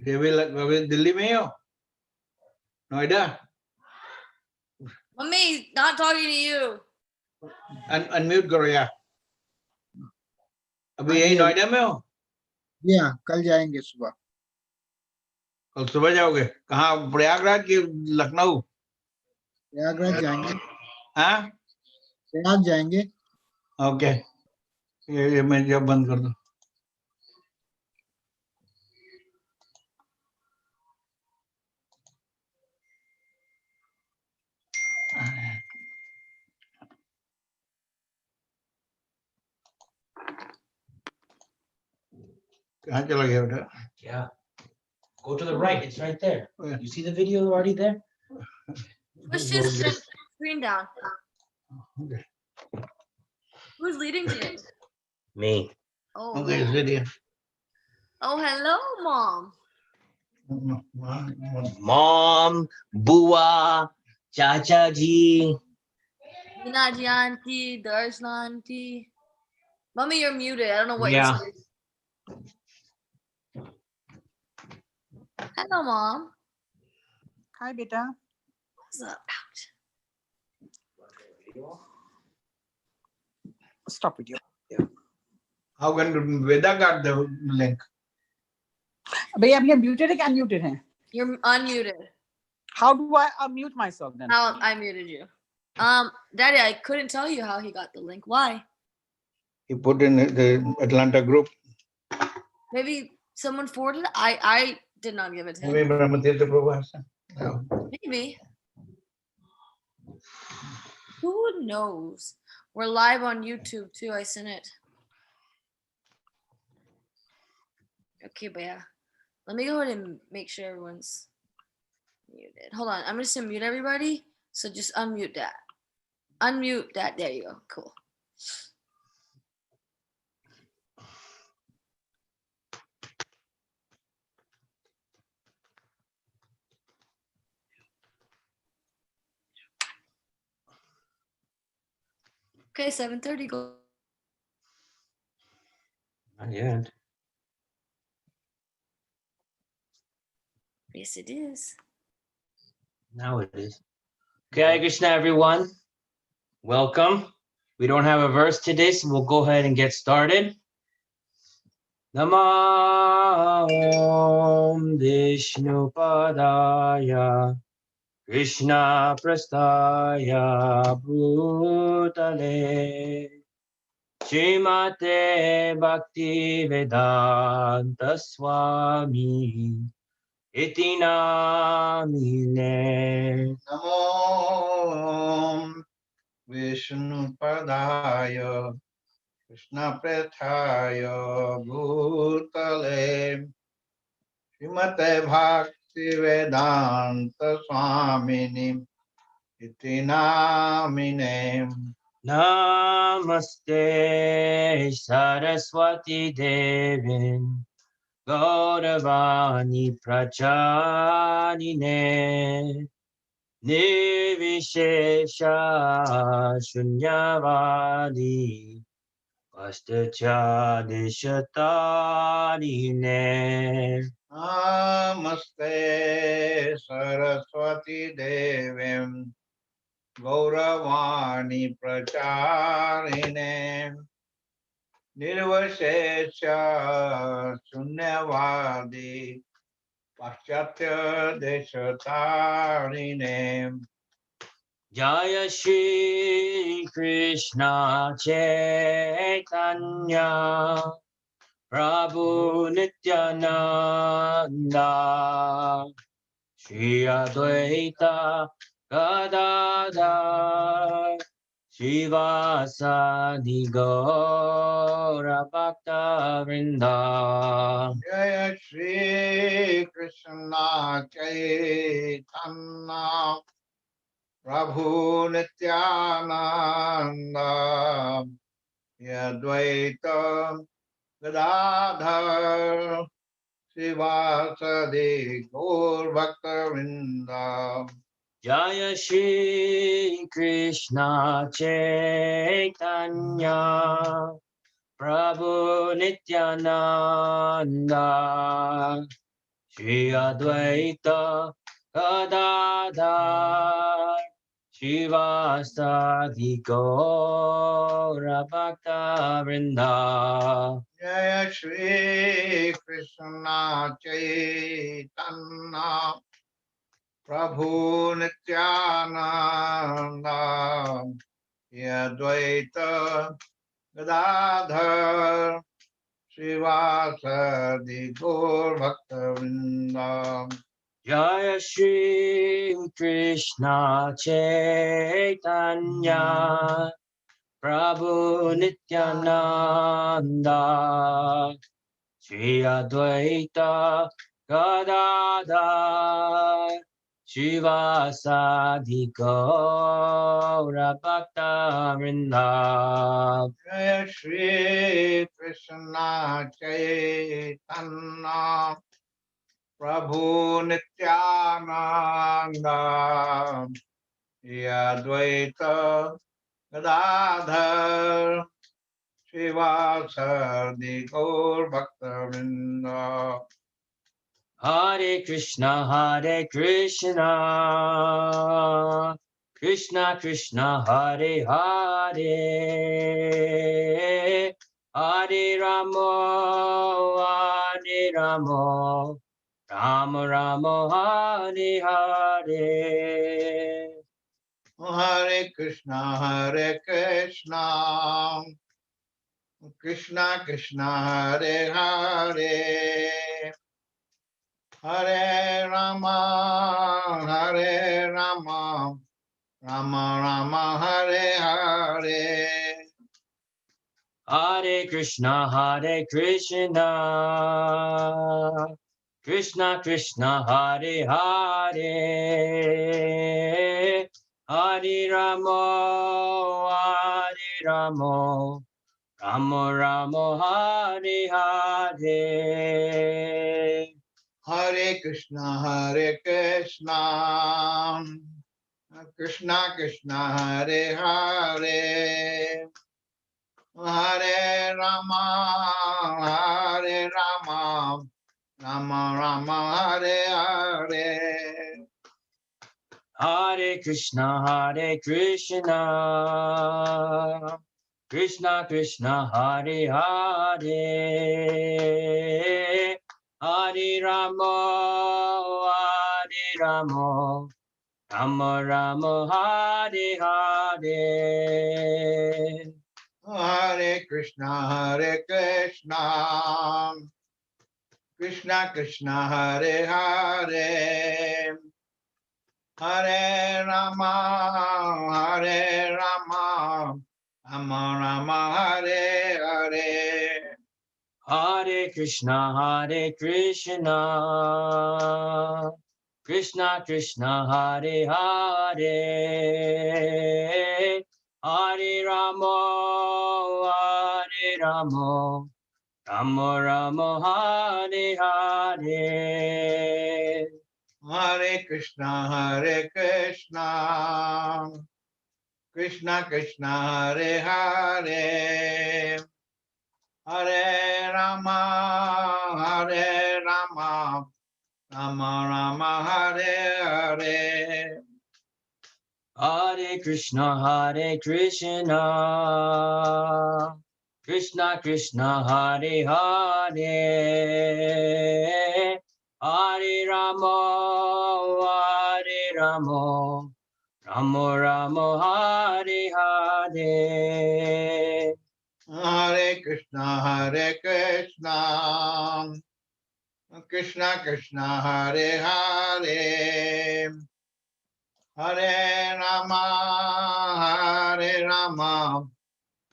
अभी दिल्ली में ही हो, Noida? Mummy, not talking to you. Unmute करो यार। अभी यही नोएडा में हो? जी हाँ, कल जाएंगे सुबह। कल सुबह जाओगे? कहाँ, प्रयागराज की लखनऊ? प्रयागराज जाएंगे। हाँ, प्रयाग जाएंगे। ओके, ये मैं जब बंद कर दूं। कहाँ चला गया बेटा? Yeah. Go to the right. It's right there. You see the video already there? Push his screen down. Okay. Who's leading today? Me. Oh. Okay, video. Oh, hello, Mom. Mom, Bua, Chacha ji. Minaji auntie, Darshna auntie. Mummy, you're muted. I don't know what Yeah. you're saying. Hello, Mom. Hi, beta. What's up? Ouch. Stop video. How can Veda got the link? भैया अभी muted है क्या unmuted हैं? You're unmuted. How do I unmute myself then? I muted you. Daddy, I couldn't tell you how he got the link. Why? He put in the Atlanta group. Maybe someone forwarded it? I did not give it to him. Maybe Brahmatirtha Prabhu has sent. No. Maybe. Who knows? We're live on YouTube too. I sent it. Okay, but yeah. Let me go ahead and make sure everyone's muted. Hold on. I'm just gonna mute everybody. So just unmute that. Unmute that. There you go. Cool. Okay, 7:30. Go. Not yet. Yes, it is. Now it is. Okay, Hare Krishna, everyone. Welcome. We don't have a verse today, so we'll go ahead and get started. Namah Vishnu Padaya Krishna Prastaya Bhutale Srimate Bhakti Vedanta Swami Iti Namine. Namo Vishnu Padaya Krishna Prethaya Bhutale Srimate Bhakti Vedanta Swamini Iti Namine. Namaste Saraswati Devin Gauravani Pracharine Nirvishesha Shunyavadi Vastachadishatarine. Namaste Saraswati Devim Gauravani Pracharine Nirvashesha Shunyavadi Paschatya Deshatarine. Jaya Shri Krishna Chaitanya Prabhu Nityananda Shri Advaita Gadadhar Shivasadi Gaura Bhakta Vrinda. Jaya Shri Krishna Chaitanya Prabhu Nityananda Advaita Gadadhar Srivasadi Gaur Bhakta Vrinda. Jaya Shri Krishna Chaitanya Prabhu Nityananda Shri Advaita Gadadhar Shivasadi Gaura Bhakta Vrinda. Jaya Shri Krishna Chaitanya Prabhu Nityananda Advaita Gadadhar Srivasadi Gaur Bhakta Vrinda. Jaya Shri Krishna Chaitanya Prabhu Nityananda Shri Advaita Gadadhar Shivasadi Gaura Bhakta Vrinda. Jaya Shri Krishna Chaitanya Prabhu Nityananda Advaita Gadadhar Srivasadi Gaur Bhakta Vrinda. Hare Krishna, Krishna Krishna, Hare Hare, Hare Ramo, Hare Ramo, Rama Rama, Hare Hare. Hare Krishna, Krishna Krishna, Hare Hare, Hare Rama, Rama Rama, Hare Hare. Hare Krishna, Krishna Krishna, Hare Hare, Hare Ramo, Rama Rama, Hare Hare. Hare Krishna, Krishna Krishna, Hare Hare, Hare Rama, Rama Rama, Hare Hare. Hare Krishna, Krishna Krishna, Hare Hare, Hare Rama, Rama Rama, Hare Hare. Hare Krishna, Krishna Krishna, Hare Hare, Hare Rama, Rama Rama, Hare Hare. Hare Krishna, Krishna Krishna, Hare Hare, Hare Rama, Rama Rama, Hare Hare. Hare Krishna, Krishna Krishna, Hare Hare, Hare Rama, Rama Rama, Hare Hare. Hare Krishna, Krishna Krishna, Hare Hare, Hare Rama, Rama Rama, Hare Hare. Hare Krishna, Krishna Krishna, Hare Hare, Hare Rama,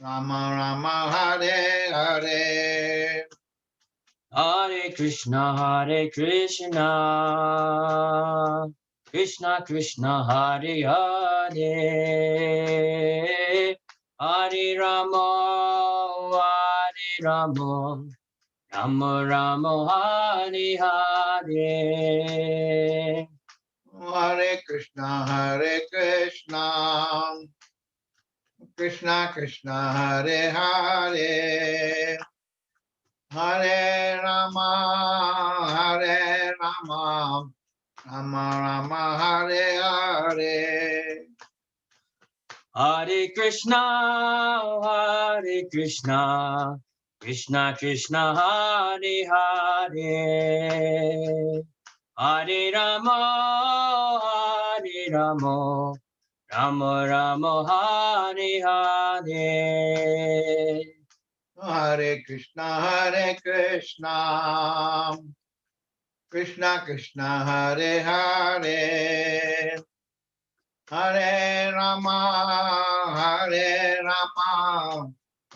Rama Rama, Hare Hare. Hare Krishna, Krishna Krishna, Hare Hare, Hare Rama, Ramo, Ramo Ramo Hare Hare. Hare Krishna, Krishna Krishna, Hare Hare, Hare Rama, Rama Rama, Hare Hare. Hare Krishna, Krishna Krishna, Hare Hare. Hare Rama, Rama Rama, Hare Hare. Hare Krishna, Krishna Krishna, Hare Hare, Hare Rama,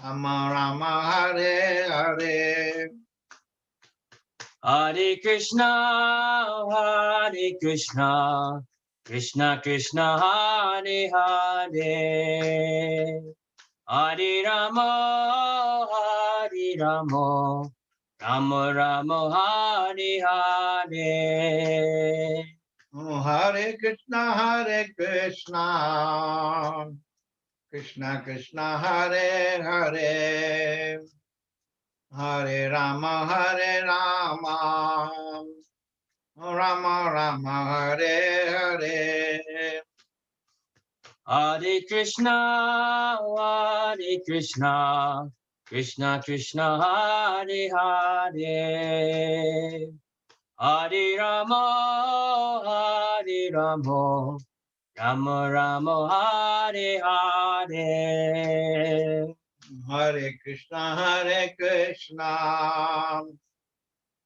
Rama Rama, Hare Hare. Hare Krishna, Krishna Krishna, Hare Hare. Hare Rama, Rama Rama, Hare Hare. Hare Krishna, Krishna Krishna, Hare Hare, Hare Rama, Rama Rama, Hare Hare. Hare Krishna, Krishna Krishna, Hare Hare. Hare Rama, Rama Rama, Hare Hare. Hare Krishna,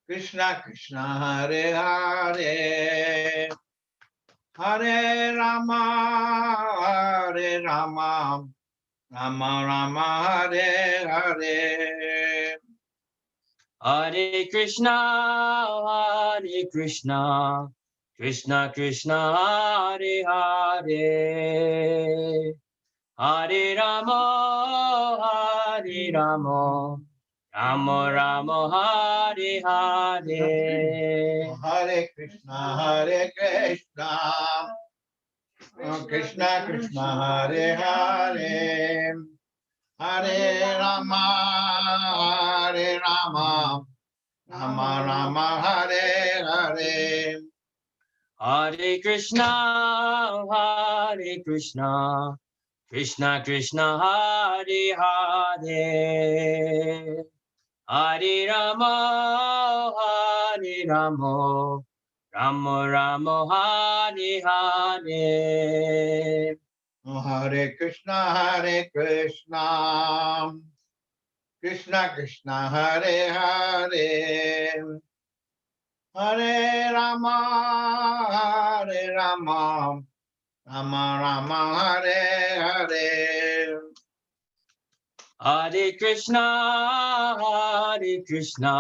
Krishna Krishna, Hare Hare, Hare Rama, Rama Rama, Hare Hare. Hare Krishna, Krishna Krishna, Hare Hare. Hare Rama, Rama Rama, Hare Hare. Hare Krishna, Krishna Krishna, Hare Hare, Hare Rama, Rama Rama, Hare Hare. Hare Krishna, Krishna Krishna, Hare Hare. Hare Rama, Rama Rama, Hare Hare. Hare Krishna, Krishna Krishna, Hare Hare, Hare Rama, Rama Rama, Hare Hare. Hare Krishna,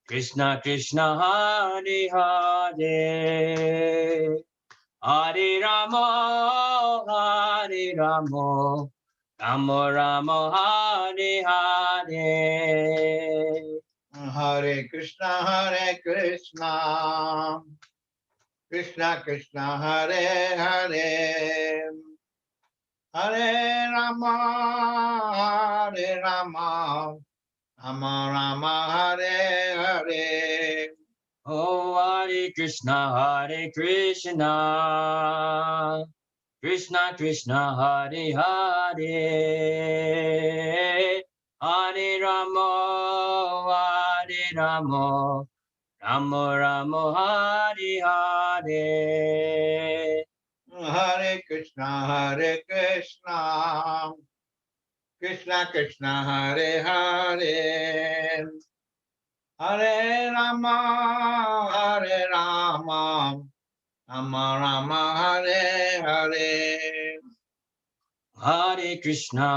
Krishna Krishna, Hare Hare. Hare Rama, Rama Rama, Hare Hare. Hare Krishna, Krishna Krishna, Hare Hare, Hare Rama, Rama Rama, Hare Hare. Oh, Hare Krishna, Krishna Krishna, Hare Hare. Hare Rama, Rama Rama, Hare Hare. Hare Krishna, Krishna Krishna, Hare Hare, Hare Rama, Rama Rama, Hare Hare. Hare Krishna,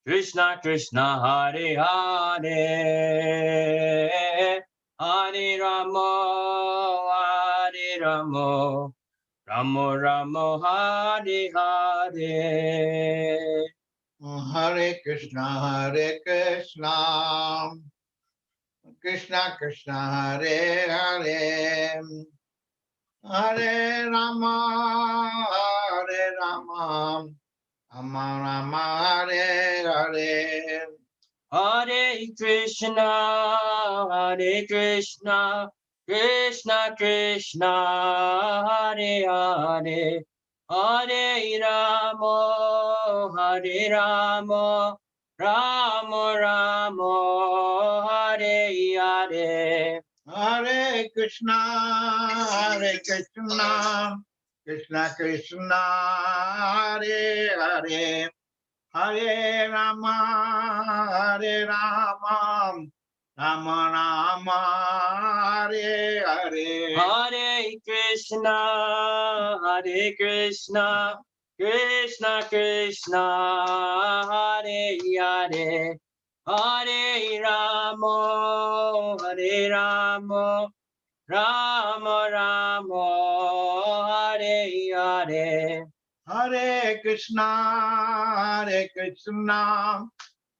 Krishna Krishna, Hare Hare. Hare Rama, Rama Rama, Hare Hare. Hare Krishna, Krishna Krishna, Hare Hare, Hare Rama, Rama Rama, Hare Hare. Hare Krishna, Krishna Krishna, Hare Hare, Hare Rama, Rama Rama, Hare Hare. Hare Krishna, Krishna Krishna, Hare Hare, Hare Rama, Rama Rama, Hare Hare. Hare Krishna, Krishna Krishna, Hare Hare, Hare Rama, Rama Rama, Hare Hare. Hare Krishna,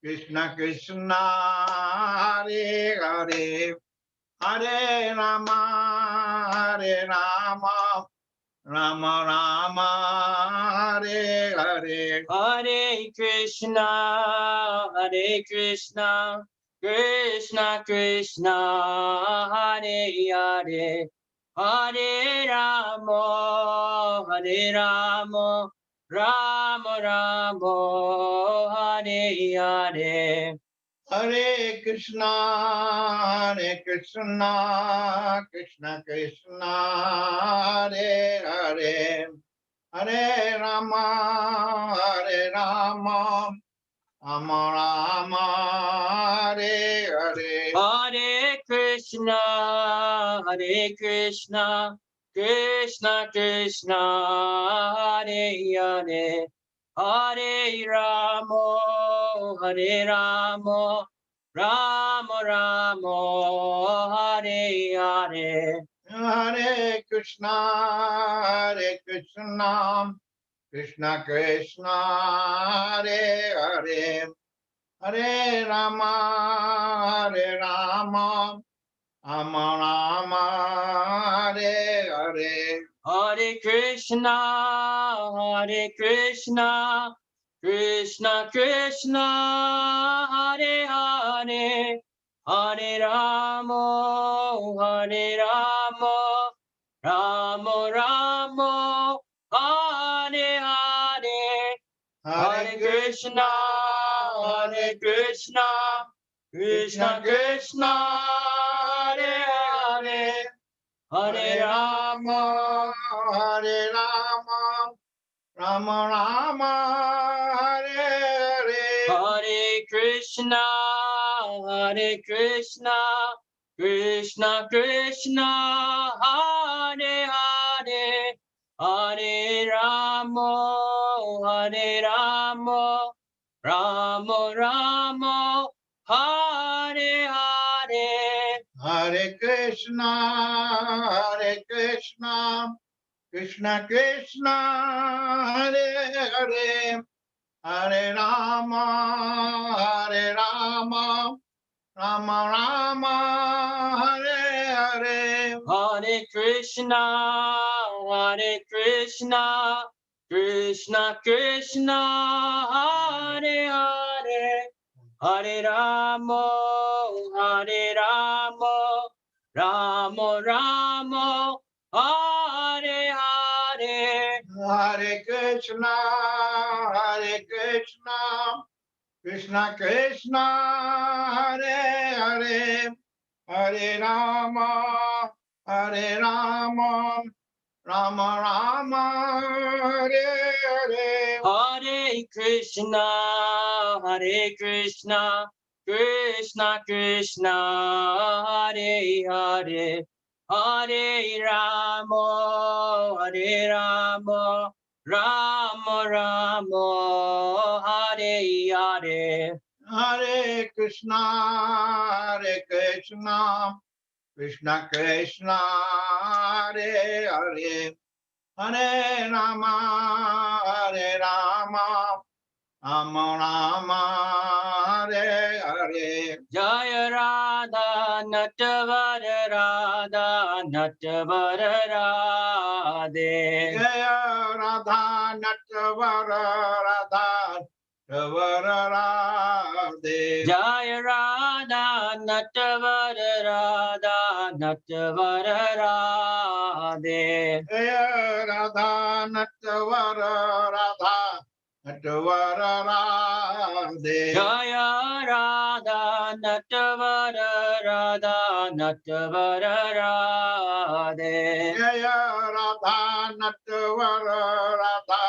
Krishna Krishna, Hare Hare, Hare Rama, Rama Rama, Hare Hare. Hare Krishna, Krishna Krishna, Hare Hare, Hare Rama, Rama Rama, Hare Hare. Hare Krishna, Krishna Krishna, Hare Hare, Hare Rama, Rama Rama, Hare Hare. Hare Krishna, Krishna Krishna, Hare Hare, Hare Rama, Rama Rama, Hare Hare. Hare Krishna, Krishna Krishna, Hare Hare, Hare Rama, Rama Rama, Hare Hare. Hare Krishna, Krishna Krishna, Hare Hare, Hare Rama, Rama Rama, Hare Hare. Hare Krishna, Krishna Krishna, Hare Hare. Hare Rama, Rama Rama, Hare Hare. Hare Krishna, Krishna Krishna, Hare Hare, Hare Rama, Rama Rama, Hare Hare. Hare Krishna, Krishna Krishna, Hare Hare, Hare Rama, Rama Rama, Hare Hare. Hare Krishna, Krishna Krishna, Hare Hare, Hare Rama, Rama Rama, Hare Hare. Hare Krishna, Krishna Krishna, Hare Hare, Hare Rama, Rama Rama, Hare Hare. Hare Krishna, Krishna Krishna, Hare Hare, Hare Rama, Rama Rama, Hare Hare. Hare Krishna, Krishna Krishna, Hare Hare, Hare Rama, Ram Rama Hare Hare. Jaya Radha Natavara Radha Natavara Radhe. Jaya Radha Natavara Radha Natavara Radhe. Jaya Radha Natavara Radha Natavara Radhe. Jaya Radha Natavara Radha Natavara Radhe. Jaya Radha Natavara Radha Natavara Radhe. Jaya Radha Natavara Radha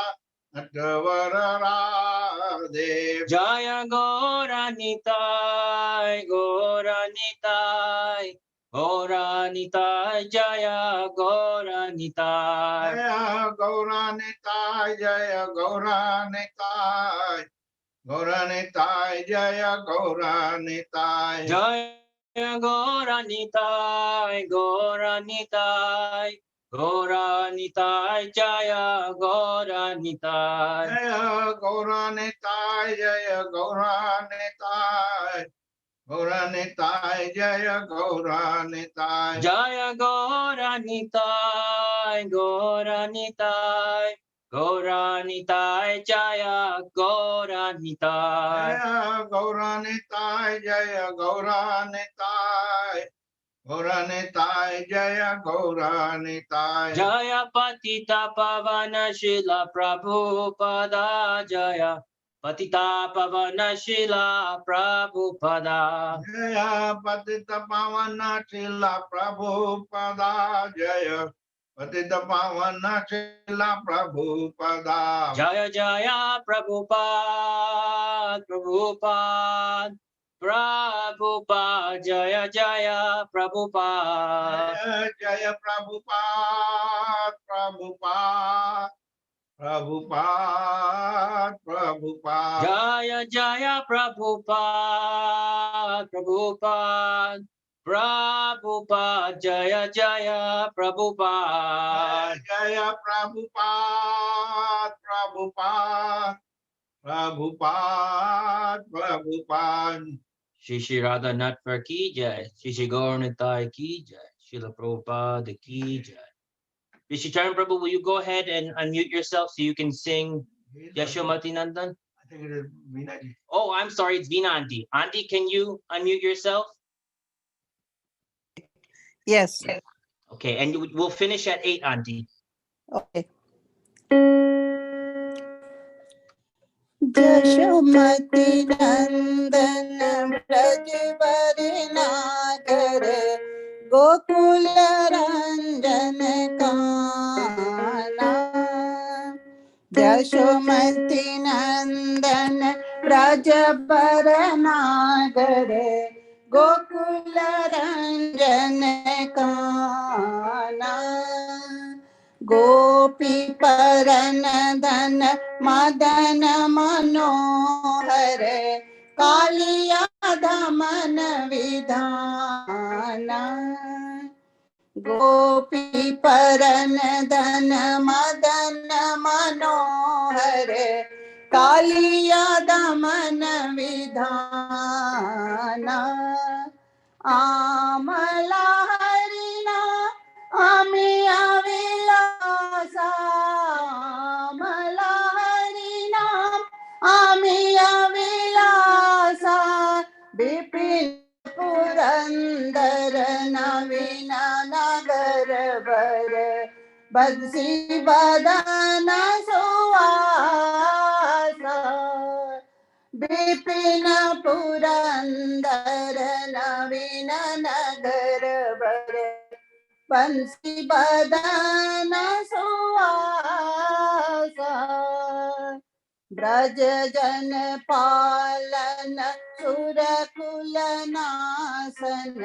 Natavara Radhe. Jaya Gauranitai Gauranitai Gauranitai Jaya Gauranitai. Jaya Gauranitai, Jaya Gauranitai, Gauranitai, Jaya Gauranitai. Jaya Gauranitai Gauranitai Gauranitai Jaya Gauranitai. Jaya Gauranitai, Jaya Gauranitai, Gauranitai, Jaya Gauranitai. Jaya Gauranitai Gauranitai Gauranitai Jaya Gauranitai. Jaya Gauranitai, Jaya Gauranitai, Gauranitai, Jaya Gauranitai. Jaya Patita Pavana Shila Prabhupada Jaya Patita Pavana Shila Prabhupada. Jaya Patita Pavana Shila Prabhupada. Jaya Patita Pavana Shila Prabhupada. Jaya Jaya Prabhupada Prabhupada Prabhupada Jaya Jaya Prabhupada. Jaya Jaya Prabhupada, Prabhupada, Prabhupada, Prabhupada. Jaya Jaya Prabhupada Prabhupada Prabhupada Jaya Jaya Prabhupada. Jaya Prabhupada, Prabhupada, Prabhupada, Prabhupada. Shri Shri Radha Natvar ki jai, Shri Shri Gauranitai ki jai, Srila Prabhupada ki jai. Shri Shri Charan Prabhu, will you go ahead and unmute yourself so you can sing Yashomati Nandan? I think it is Vinaji. Oh, I'm sorry, it's Veena Auntie. Auntie, can you unmute yourself? Yes. Okay, and we'll finish at 8, Auntie. Okay. Yashomati Nandan Braj Varinagar Gokula Ranjan Kana Yashomati Nandan Braj Varinagar Gokula Ranjan Kana गोपी परन धन मदन मनोहर कालिया दमन विधान गोपी परन धन मदन मनोहर कालिया दमन विधान आमला हरिना आमिया विलासा आमला हरिनाम आमिया विलासा विपिन पुरंदर नवीन नगर बर बंसी बदन सुवासा विपिन पुरंदर नवीन नगर बर बंसी बदन सुवासा ब्रज जन पालन सुरकुल नासन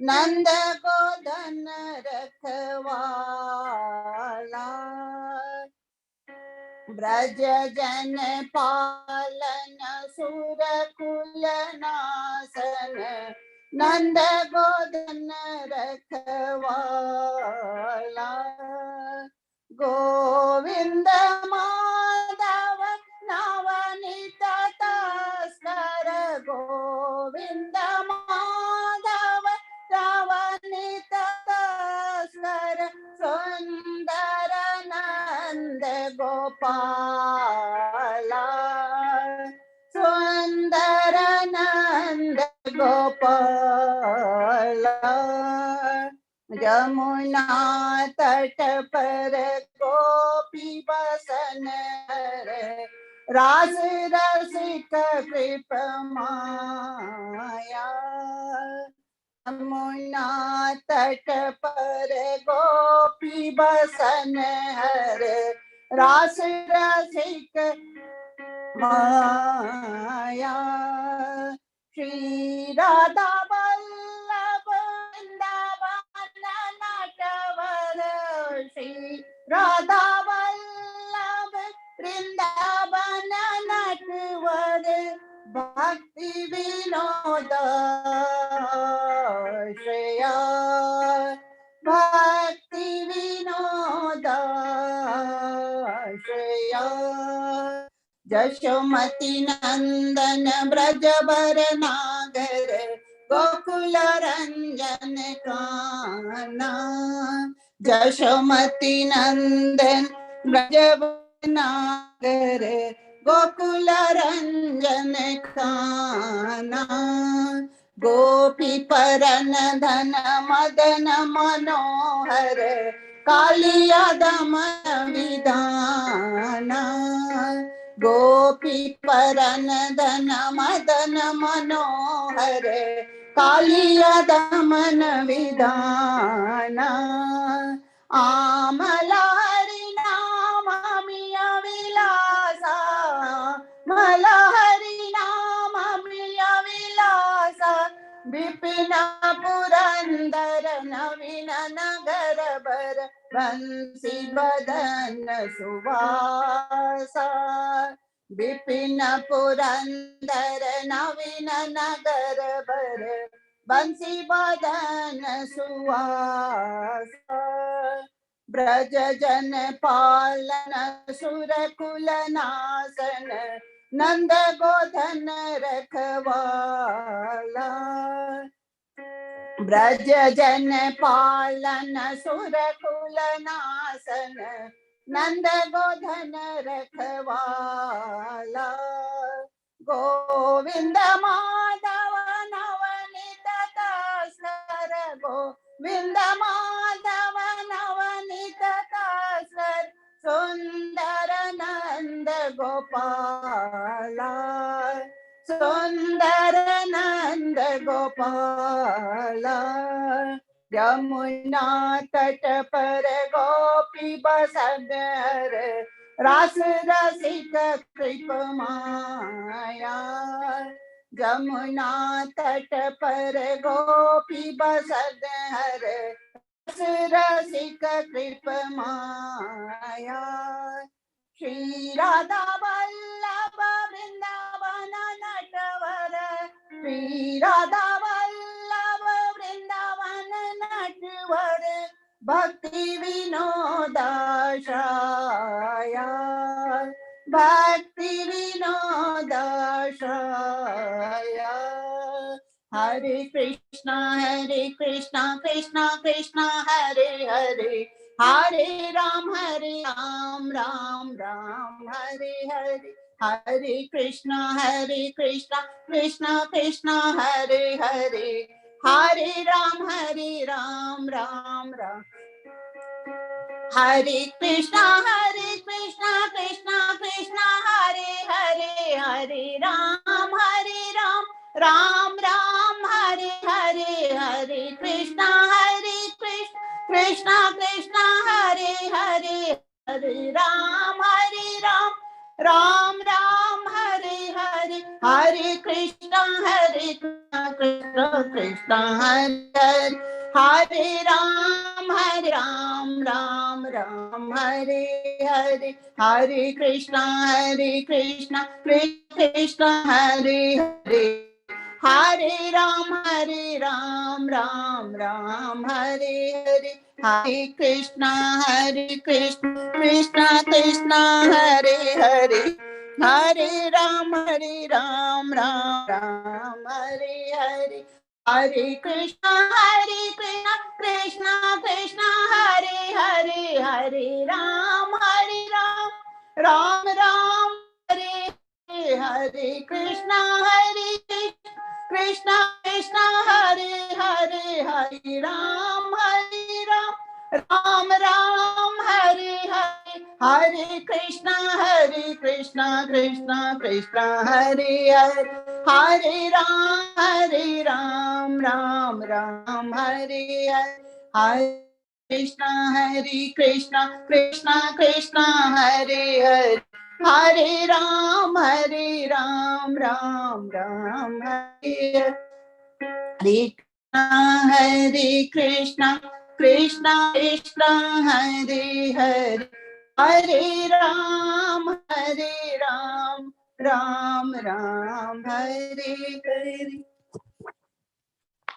नंद गोधन रखवाला ब्रज जन पालन सुरकुल नासन नंद गोधन रखवाला गोविंद माधव नवनीत गोपाला सुंदर नंद गोपाला यमुना तट पर गोपी बसन रे रास रसिक कृप माया यमुना तट पर गोपी बसन हरे रास रसिक माया श्री राधा वल्लभ वृंदावन नटवर श्री राधा वल्लभ वृंदावन नटवर भक्ति विनोद श्रेया भक्ति विनोद श्रेया यशोमती नंदन ब्रजवर नागर गोकुल रंजन काना यशोमती नंदन ब्रजवर नागर गोकुल रंजन काना गोपी परन धन मदन मनोहर कालिया दमन विधाना गोपी परन धन मदन मनोहर कालिया दमन विधाना आमला हरि नाम मिय विलासा मला हरि नाम मिय विलासा विपिन पुरंदर नवीन नगर बर बंसी बदन सुवासा विपिन पुरंदर नवीन नगर बर बंसी बदन सुवासा ब्रज जन पालन सुर कुल नासन नंद गोधन रखवाला ब्रज जन पालन सुर कुल नासन नंद गोधन रखवाला गोविंद माधव नवनीत दासर गोविंद माधव नवनीत दासर सुंदर नंद गोपाला सुंदर नंद गोपाला यमुना तट पर गोपी बसन रे रास रसिक कृप माया यमुना तट पर गोपी बसन रे रास रसिक कृप माया श्री राधा वल्लभ वृंदावन नटवर श्री राधा वल्लभ वृंदावन नटवर भक्ति विनोदाशाया भक्ति विनोदाशाया हरे कृष्णा कृष्णा कृष्णा हरे हरे हरे राम राम राम हरे हरे हरे कृष्णा कृष्णा कृष्णा हरे हरे हरे राम राम राम हरे Krishna Krishna Krishna Hare Hare Hare Ram Ram Ram Hare Hare Hare Krishna Krishna Hare Hare Hare Ram Ram Ram Hare Hare Hare Krishna Krishna Hare Hare Ram Ram Ram Hare Hare Hare Krishna Krishna Hare Hare Hare Ram Ram Ram Hare Hare Hare Krishna Krishna Hare Hare Hare Ram Ram Ram Hare Hare Hare Krishna Krishna Hare Hare Hare Ram Ram Ram Hare Hare Krishna Hare Krishna Krishna Hare Hare Hare Ram Ram Ram Hare Hare Hare Krishna Krishna Krishna Hare Hare Hare Ram Ram Ram Hare Hare Hare Krishna Krishna Hare Hare Hare Ram Ram Ram Hare Hare Krishna Krishna Krishna Hare Hare Hare Ram Ram Ram Hare Hare.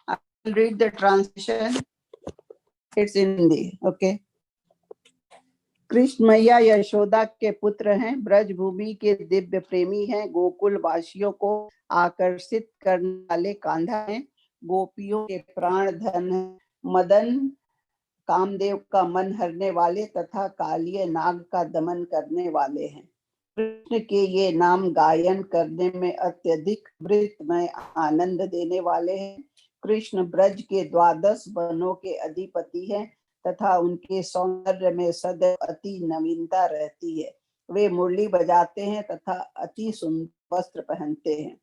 I'll read the translation. It's in Hindi. Okay. Krishna मैया यशोदा के पुत्र हैं, ब्रज भूमि के दिव्य प्रेमी हैं, गोकुल वासियों को आकर्षित करने वाले कांधा हैं, गोपियों के प्राण धन हैं, मदन कामदेव का मन हरने वाले तथा कालिय नाग का दमन करने वाले हैं। कृष्ण के ये नाम गायन करने में अत्यधिक अमृतमय आनंद देने वाले हैं। कृष्ण ब्रज के 12 वनों के अधिपति हैं तथा उनके सौंदर्य में सदैव अति नवीनता रहती है। वे मुरली बजाते हैं तथा अति सुंदर वस्त्र पहनते हैं।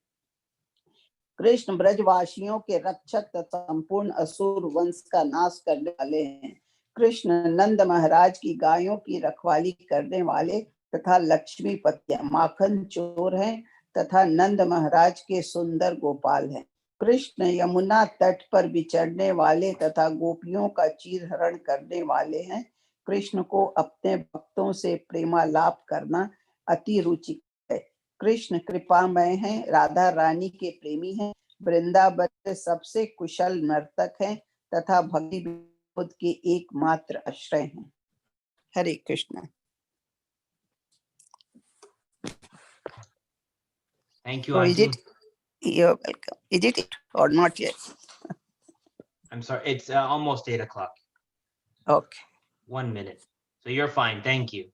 कृष्ण ब्रजवासियों के रक्षक तथा संपूर्ण असुर वंश का नाश करने वाले हैं। कृष्ण नंद महाराज की गायों की रखवाली करने वाले तथा लक्ष्मीपति माखन चोर हैं तथा नंद महाराज के सुंदर गोपाल हैं। कृष्ण यमुना तट पर विचरने वाले तथा गोपियों का चीरहरण करने वाले हैं। कृष्ण को अपने भक्तों से प्रेमालाप करना अति रुचिकर है। कृष्ण कृपामय हैं, राधा रानी के प्रेमी हैं, वृंदावन के सबसे कुशल नर्तक हैं तथा भक्ति विनोद के एकमात्र आश्रय हैं। हरे Krishna. Thank you, So is Auntie. it? You're welcome. Is it or not yet? I'm sorry, it's almost 8 o'clock. Okay, 1 minute. So you're fine. Thank you.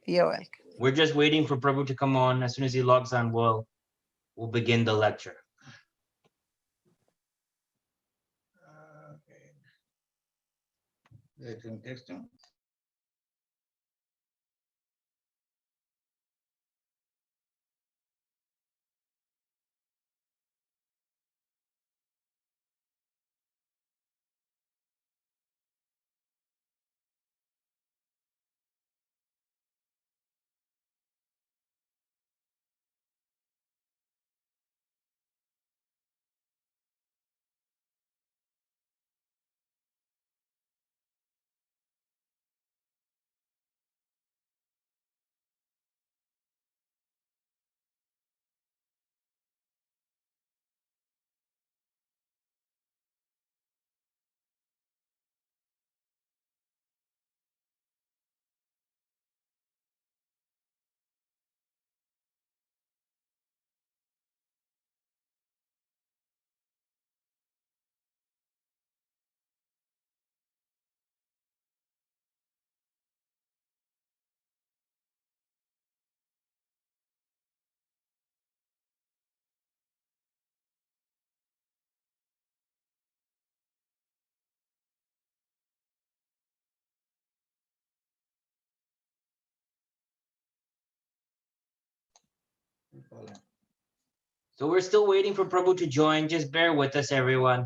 you're welcome. We're just waiting for Prabhu to come on. As soon as he logs on, we'll begin the lecture. Okay. Let him text him. So we're still waiting for Prabhu to join. Just bear with us, everyone.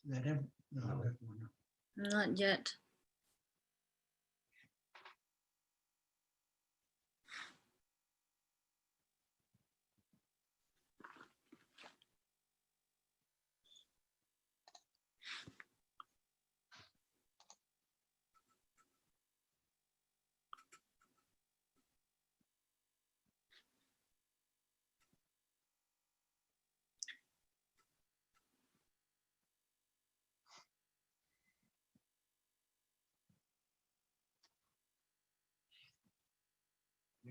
Let him. No, let him. Not yet.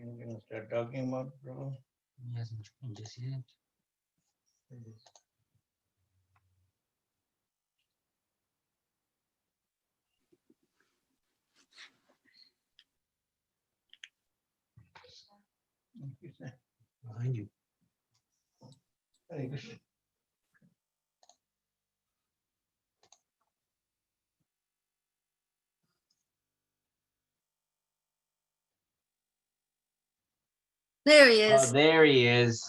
You can start talking about Prabhu. He hasn't joined us yet. Behind you. Hare Krishna. There he Oh, is. there he is.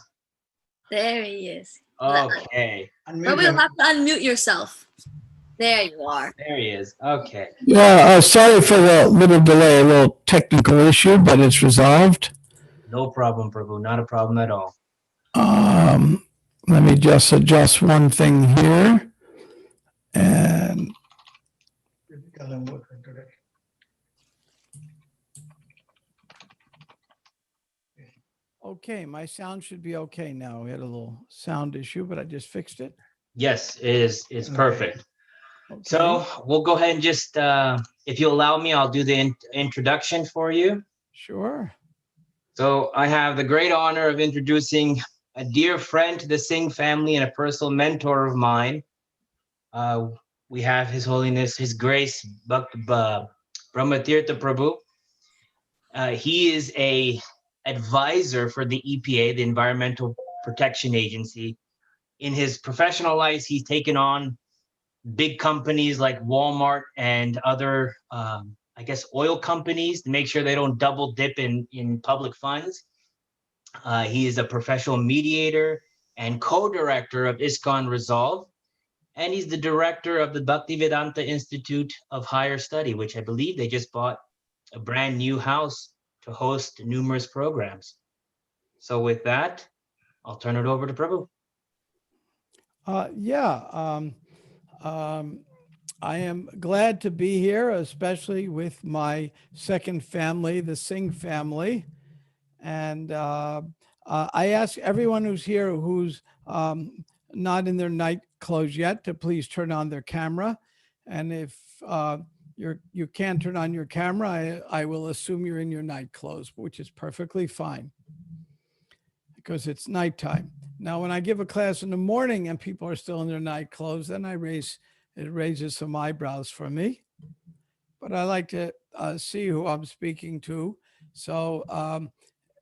There he is. Okay. Unmute But you'll him. have to unmute yourself. There you are. There he is. Okay. Yeah, sorry for the little delay, a little technical issue, but it's resolved. No problem, Prabhu. Not a problem at all. Let me just adjust one thing here. And Tell him what introduction. okay, my sound should be okay now. We had a little sound issue, but I just fixed it. Yes, it's Okay. perfect. Okay. So we'll go ahead and just, if you allow me, I'll do the introduction for you. Sure. So I have the great honor of introducing a dear friend to the Singh family and a personal mentor of mine. We have His Holiness, His Grace, Brahmatirtha Prabhu. He is a advisor for the EPA, the Environmental Protection Agency. In his professional life, he's taken on big companies like Walmart and other, I guess, oil companies to make sure they don't double dip in public funds. He is a professional mediator and co-director of ISKCON Resolve, and he's the director of the Bhaktivedanta Institute of Higher Study, which I believe they just bought a brand new house to host numerous programs. So with that, I'll turn it over to Prabhu. I am glad to be here, especially with my second family, the Singh family. And I ask everyone who's here who's not in their night clothes yet to please turn on their camera. And if you can't turn on your camera, I will assume you're in your night clothes, which is perfectly fine because it's nighttime. Now, when I give a class in the morning and people are still in their night clothes, then it raises some eyebrows for me. But I like to see who I'm speaking to. So,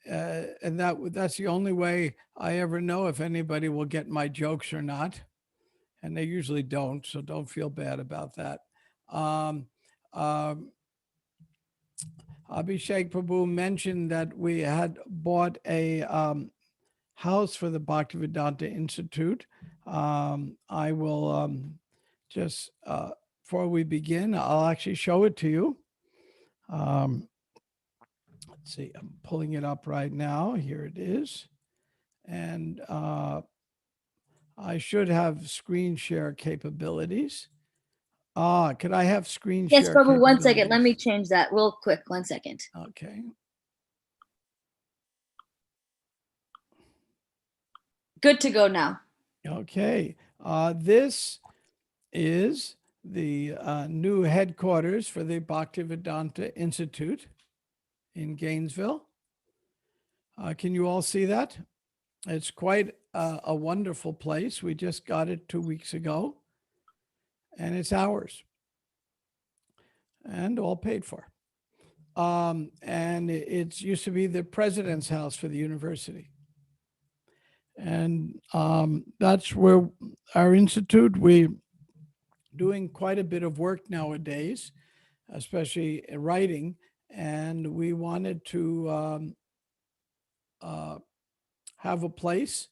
and that's the only way I ever know if anybody will get my jokes or not. And they usually don't, so don't feel bad about that. Abhishek Prabhu mentioned that we had bought a house for the Bhaktivedanta Institute. I will just, before we begin, I'll actually show it to you. Let's see, I'm pulling it up right now. Here it is. And I should have screen share capabilities. Could I have screen Yes, share? Prabhu, 1 second. Let me capabilities? change that real quick. 1 second. Okay. Good to go now. Okay. This is the new headquarters for the Bhaktivedanta Institute in Gainesville. Can you all see that? It's quite a wonderful place. We just got it 2 weeks ago, and it's ours and all paid for. And it used to be the president's house for the university. And that's where our institute, we're doing quite a bit of work nowadays, especially in writing. And we wanted to have a place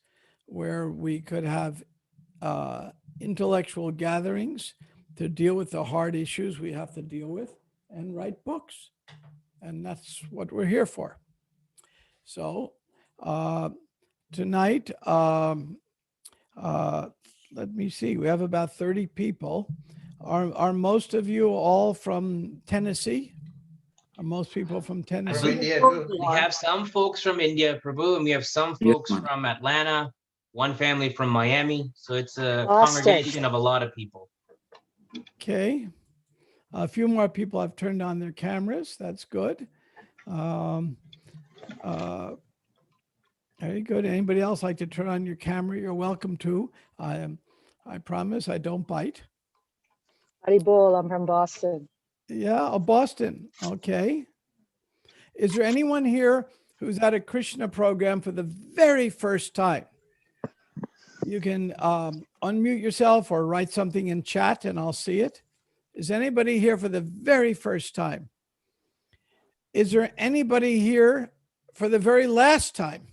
where we could have intellectual gatherings to deal with the hard issues we have to deal with and write books. And that's what we're here for. So tonight, let me see, we have about 30 people. Are most of you all from Tennessee? Are most people from Tennessee? India too. We have some folks from India, Prabhu, and we have some folks from Atlanta, one family from Miami. So it's a congregation of a lot of people. Okay. A few more people have turned on their cameras. That's good. Very good. Anybody else like to turn on your camera? You're welcome to. I promise I don't bite. Haribol, I'm from Boston. Yeah, Boston. Okay. Is there anyone here who's at a Krishna program for the very first time? You can unmute yourself or write something in chat and I'll see it. Is anybody here for the very first time? Is there anybody here for the very last time?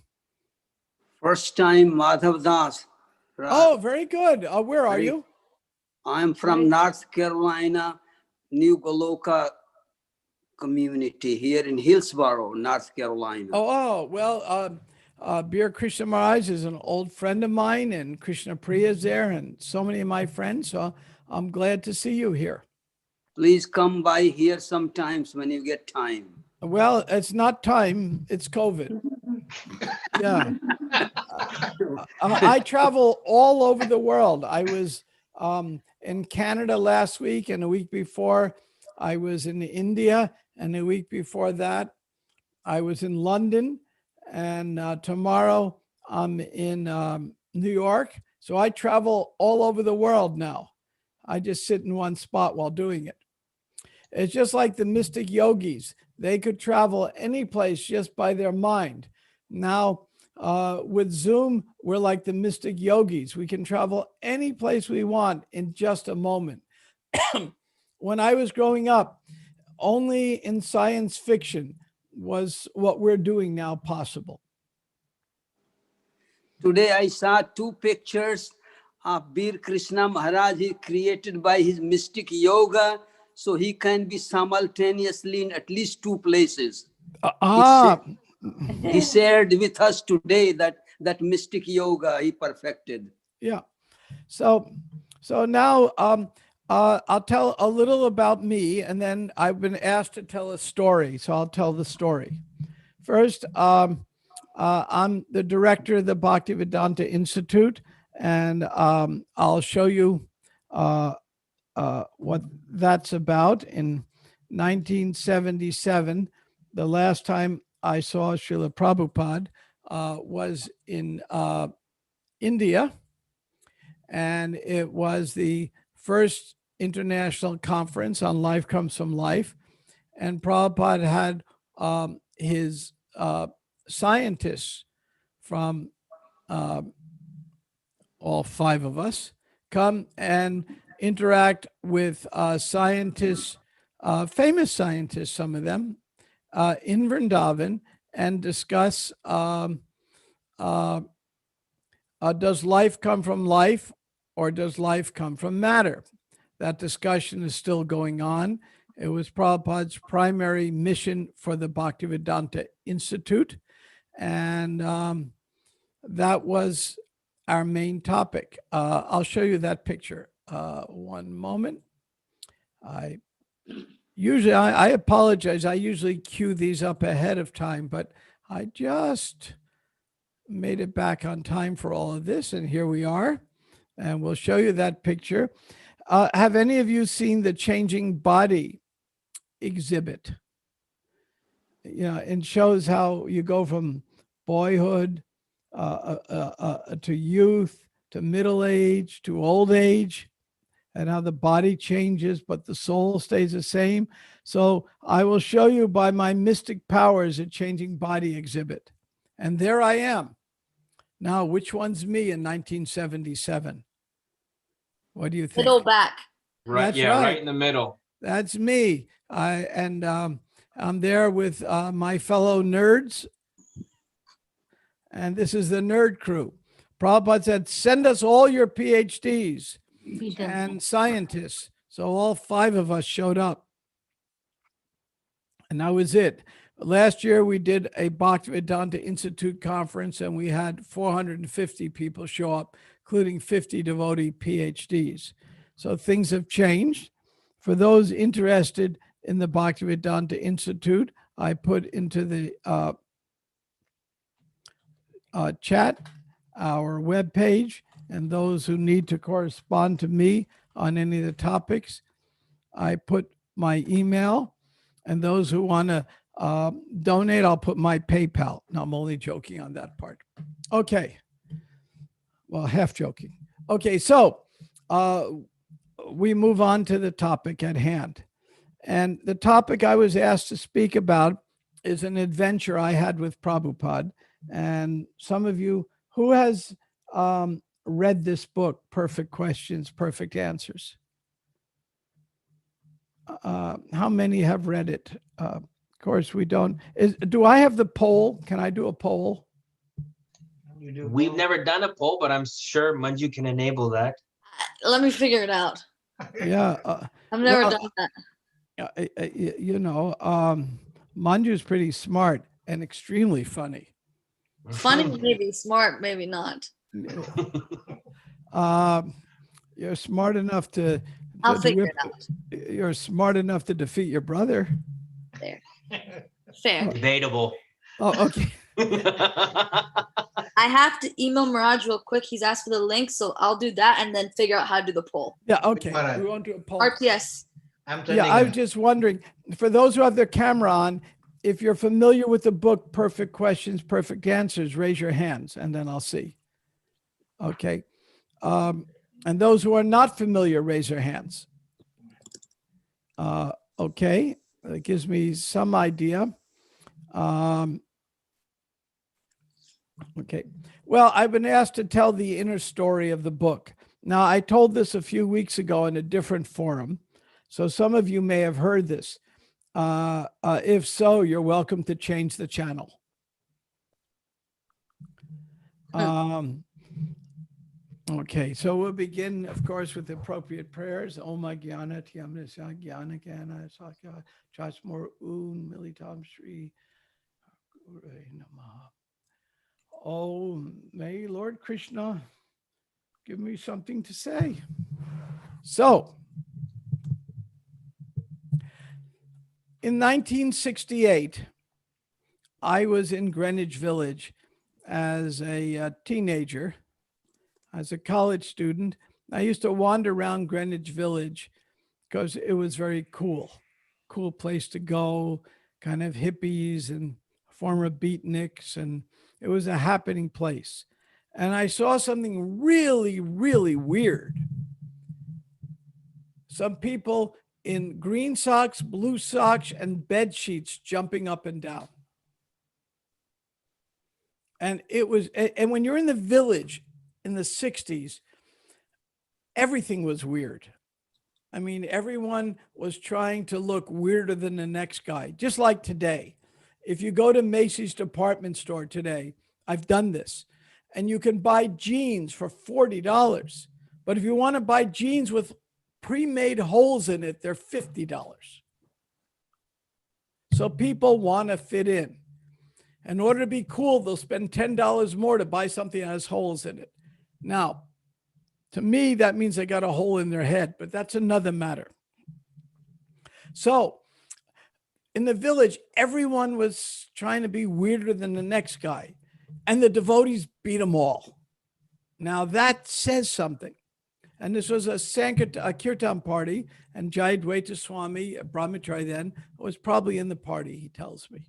First time, Madhav Das. Oh, very good. Where are you? I'm from North Carolina, New Goloka community here in Hillsborough, North Carolina. Well, Beer Krishna Maharaj is an old friend of mine, and Krishna Priya is there, and so many of my friends. So I'm glad to see you here. Please come by here sometimes when you get time. Well, it's not time, it's COVID. Yeah. I travel all over the world. I was in Canada last week, and a week before I was in India, and a week before that I was in London, and tomorrow I'm in New York. So I travel all over the world now. I just sit in one spot while doing it. It's just like the mystic yogis. They could travel any place just by their mind. Now, with Zoom, we're like the mystic yogis. We can travel any place we want in just a moment. When I was growing up, only in science fiction was what we're doing now possible. Today I saw two pictures of Bir Krishna Maharaj. He created by his mystic yoga, so he can be simultaneously in at least two places. He shared with us today that mystic yoga he perfected. Yeah. So now I'll tell a little about me, and then I've been asked to tell a story. So I'll tell the story. First, I'm the director of the Bhaktivedanta Institute, and I'll show you what that's about. In 1977, the last time I saw Srila Prabhupada was in India, and it was the first international conference on Life Comes from Life. And Prabhupada had his scientists from all five of us come and interact with scientists, famous scientists, some of them, in Vrindavan, and discuss does life come from life or does life come from matter? That discussion is still going on. It was Prabhupada's primary mission for the Bhaktivedanta Institute. And that was our main topic. I'll show you that picture. One moment. I apologize. I usually cue these up ahead of time, but I just made it back on time for all of this. And here we are. And we'll show you that picture. Have any of you seen the changing body exhibit? Yeah, it shows how you go from boyhood to youth, to middle age, to old age, and how the body changes, but the soul stays the same. So I will show you by my mystic powers a changing body exhibit. And there I am. Now, which one's me in 1977? What do you think? Middle back. Right. That's Yeah. right. Right in the middle. That's me. I'm there with my fellow nerds. And this is the nerd crew. Prabhupada said, send us all your PhDs and scientists. So all five of us showed up. And that was it. Last year, we did a Bhaktivedanta Institute conference, and we had 450 people show up, including 50 devotee PhDs. So things have changed. For those interested in the Bhaktivedanta Institute, I put into the chat our webpage, and those who need to correspond to me on any of the topics, I put my email, and those who want to donate, I'll put my PayPal. No, I'm only joking on that part. Okay. Well, half joking. Okay, so we move on to the topic at hand. And the topic I was asked to speak about is an adventure I had with Prabhupada. And some of you, who has read this book, Perfect Questions, Perfect Answers? How many have read it? Of course, we don't. Do I have the poll? Can I do a poll? We've never done a poll, but I'm sure Manju can enable that. Let me figure it out. Yeah. I've never well, done that. You know, Manju's pretty smart and extremely funny. Funny, maybe. Smart, maybe not. You're smart enough to I'll figure it out. You're smart enough to defeat your brother. There. Fair. Debatable. Oh, okay. I have to email Miraj real quick. He's asked for the link, so I'll do that and then figure out how to do the poll. Yeah, okay. Maharaj? We won't do a poll. RTS. I'm sending Yeah, I was it. just wondering, for those who have their camera on, if you're familiar with the book Perfect Questions, Perfect Answers, raise your hands and then I'll see. Okay. And those who are not familiar, raise their hands. Okay. That gives me some idea. Okay. Well, I've been asked to tell the inner story of the book. Now, I told this a few weeks ago in a different forum, so some of you may have heard this. If so, you're welcome to change the channel. Okay, so we'll begin, of course, with the appropriate prayers. Om Jnana Tyamnasa Jnana Jnana Sakya Chasmor Un Militam Shri Guru Namaha. Oh, may Lord Krishna give me something to say. So, in 1968, I was in Greenwich Village as a teenager, as a college student. I used to wander around Greenwich Village because it was very cool place to go, kind of hippies and former beatniks, and it was a happening place. And I saw something really, really weird. Some people in green socks, blue socks, and bed sheets jumping up and down. And it was, and when you're in the village in the 60s, everything was weird. I mean, everyone was trying to look weirder than the next guy, just like today. If you go to Macy's department store today, I've done this, and you can buy jeans for $40. But if you want to buy jeans with pre-made holes in it, they're $50. So people want to fit in. In order to be cool, they'll spend $10 more to buy something that has holes in it. Now, to me, that means they got a hole in their head, but that's another matter. So in the village, everyone was trying to be weirder than the next guy, and the devotees beat them all. Now that says something. And this was a Kirtan party, and Jayadvaita Swami, a brahmachari then, was probably in the party, he tells me.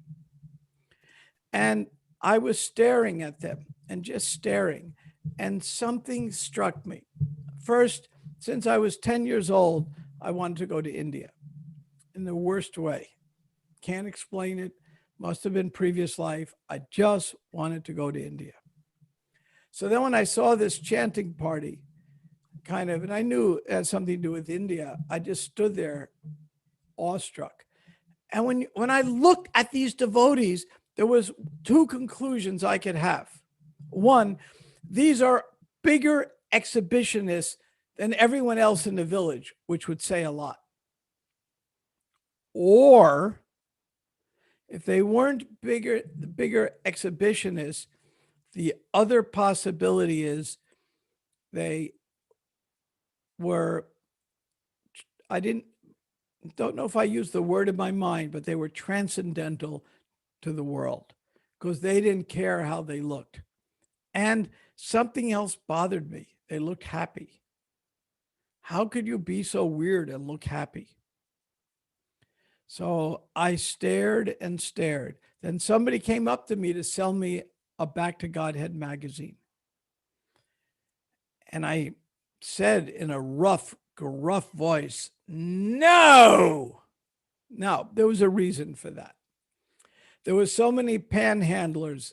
And I was staring at them and just staring, and something struck me. First, since I was 10 years old, I wanted to go to India in the worst way. Can't explain it. Must have been previous life. I just wanted to go to India. So then when I saw this chanting party, kind of, and I knew it had something to do with India, I just stood there awestruck. And when I looked at these devotees, there was two conclusions I could have. One, these are bigger exhibitionists than everyone else in the village, which would say a lot. Or if they weren't bigger exhibitionists, the other possibility is they were, don't know if I used the word in my mind, but they were transcendental to the world because they didn't care how they looked. And something else bothered me. They looked happy. How could you be so weird and look happy? So I stared and stared. Then somebody came up to me to sell me a Back to Godhead magazine. And I said in a rough, gruff voice, no. Now, there was a reason for that. There were so many panhandlers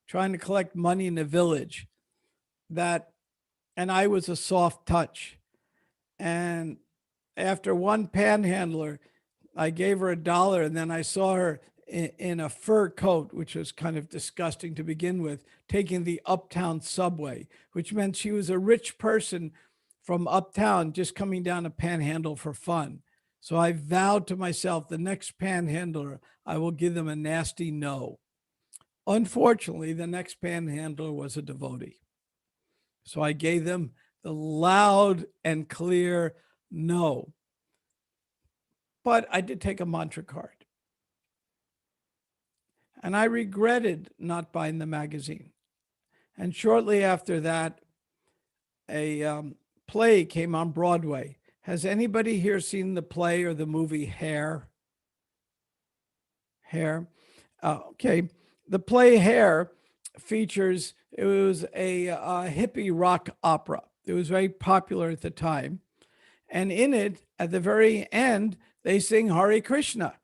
trying to collect money in the village that, and I was a soft touch. And after one panhandler, I gave her $1, and then I saw her in a fur coat, which was kind of disgusting to begin with, taking the uptown subway, which meant she was a rich person from uptown just coming down to panhandle for fun. So I vowed to myself, the next panhandler, I will give them a nasty no. Unfortunately, the next panhandler was a devotee. So I gave them the loud and clear no. But I did take a mantra card. And I regretted not buying the magazine. And shortly after that, a play came on Broadway. Has anybody here seen the play or the movie Hair? Hair. Okay. The play Hair features, it was a hippie rock opera. It was very popular at the time. And in it, at the very end, they sing Hare Krishna.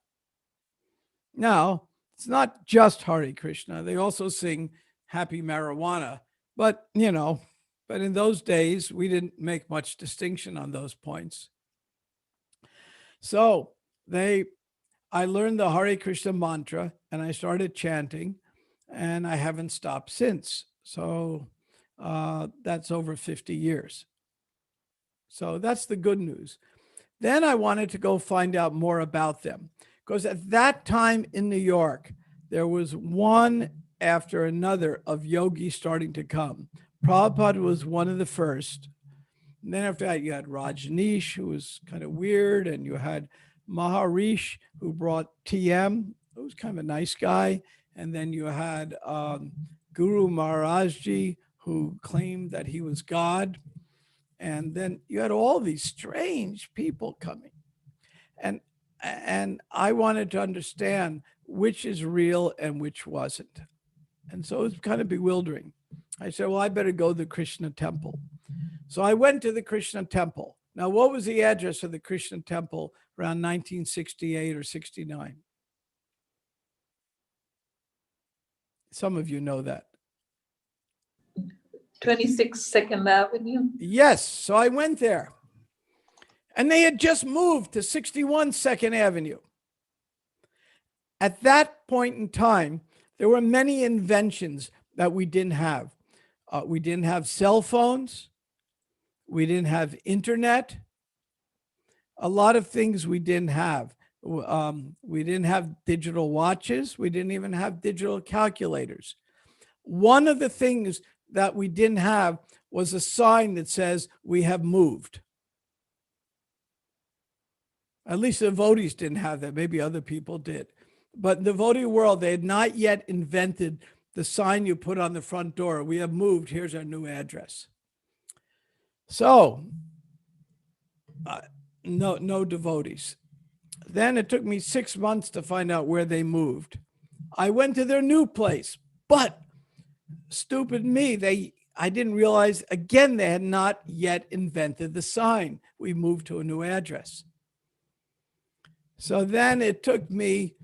Now, it's not just Hare Krishna. They also sing Happy Marijuana. But, but in those days, we didn't make much distinction on those points. So I learned the Hare Krishna mantra and I started chanting, and I haven't stopped since. So that's over 50 years. So that's the good news. Then I wanted to go find out more about them, because at that time in New York, there was one after another of yogis starting to come. Prabhupada was one of the first. And then after that, you had Rajneesh, who was kind of weird, and you had Maharishi, who brought TM, who was kind of a nice guy. And then you had Guru Maharajji, who claimed that he was God. And then you had all these strange people coming. And I wanted to understand which is real and which wasn't. And so it was kind of bewildering. I said, well, I better go to the Krishna temple. So I went to the Krishna temple. Now, what was the address of the Krishna temple around 1968 or 69? Some of you know that. 26 Second Avenue. Yes. So I went there. And they had just moved to 61 2nd Avenue. At that point in time, there were many inventions that we didn't have. We didn't have cell phones. We didn't have internet. A lot of things we didn't have. We didn't have digital watches. We didn't even have digital calculators. One of the things that we didn't have was a sign that says, we have moved. At least the devotees didn't have that. Maybe other people did. But in the devotee world, they had not yet invented the sign you put on the front door. We have moved. Here's our new address. So, no devotees. Then it took me 6 months to find out where they moved. I went to their new place, but stupid me, I didn't realize, again, they had not yet invented the sign. We moved to a new address. So then it took me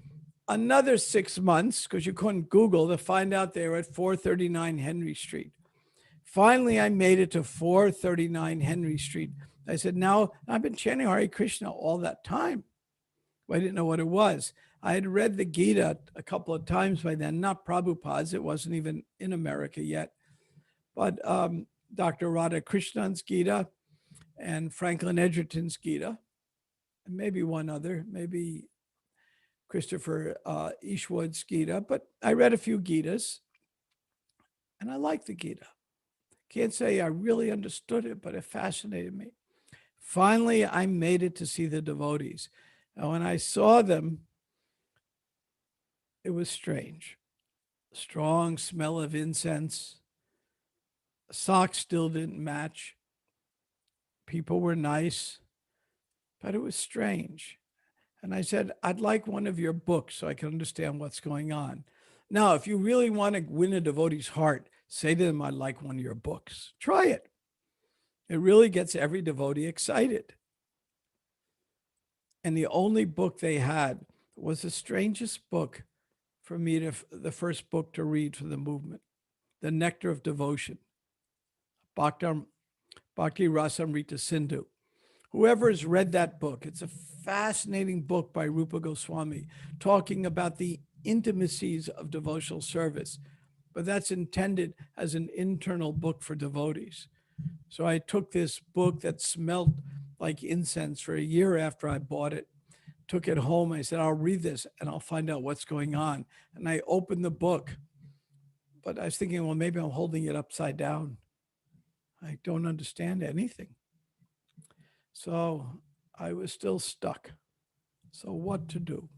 another 6 months, because you couldn't Google, to find out they were at 439 Henry Street. Finally, I made it to 439 Henry Street. I said, now I've been chanting Hare Krishna all that time. I didn't know what it was. I had read the Gita a couple of times by then, not Prabhupada's. It wasn't even in America yet. But Dr. Radha Krishnan's Gita and Franklin Edgerton's Gita, and maybe one other, maybe Christopher Ishwood's Gita. But I read a few Gitas, and I liked the Gita. Can't say I really understood it, but it fascinated me. Finally, I made it to see the devotees. And when I saw them, it was strange. Strong smell of incense. Socks still didn't match. People were nice, but it was strange. And I said, I'd like one of your books so I can understand what's going on. Now, if you really want to win a devotee's heart, say to them, I'd like one of your books. Try it. It really gets every devotee excited. And the only book they had was the strangest book for me to, the first book to read for the movement, The Nectar of Devotion, Bhakti Rasamrita Sindhu. Whoever has read that book, it's a fascinating book by Rupa Goswami, talking about the intimacies of devotional service, but that's intended as an internal book for devotees. So I took this book that smelled like incense for a year after I bought it, took it home. I said, I'll read this and I'll find out what's going on. And I opened the book, but I was thinking, well, maybe I'm holding it upside down. I don't understand anything. So I was still stuck. So what to do?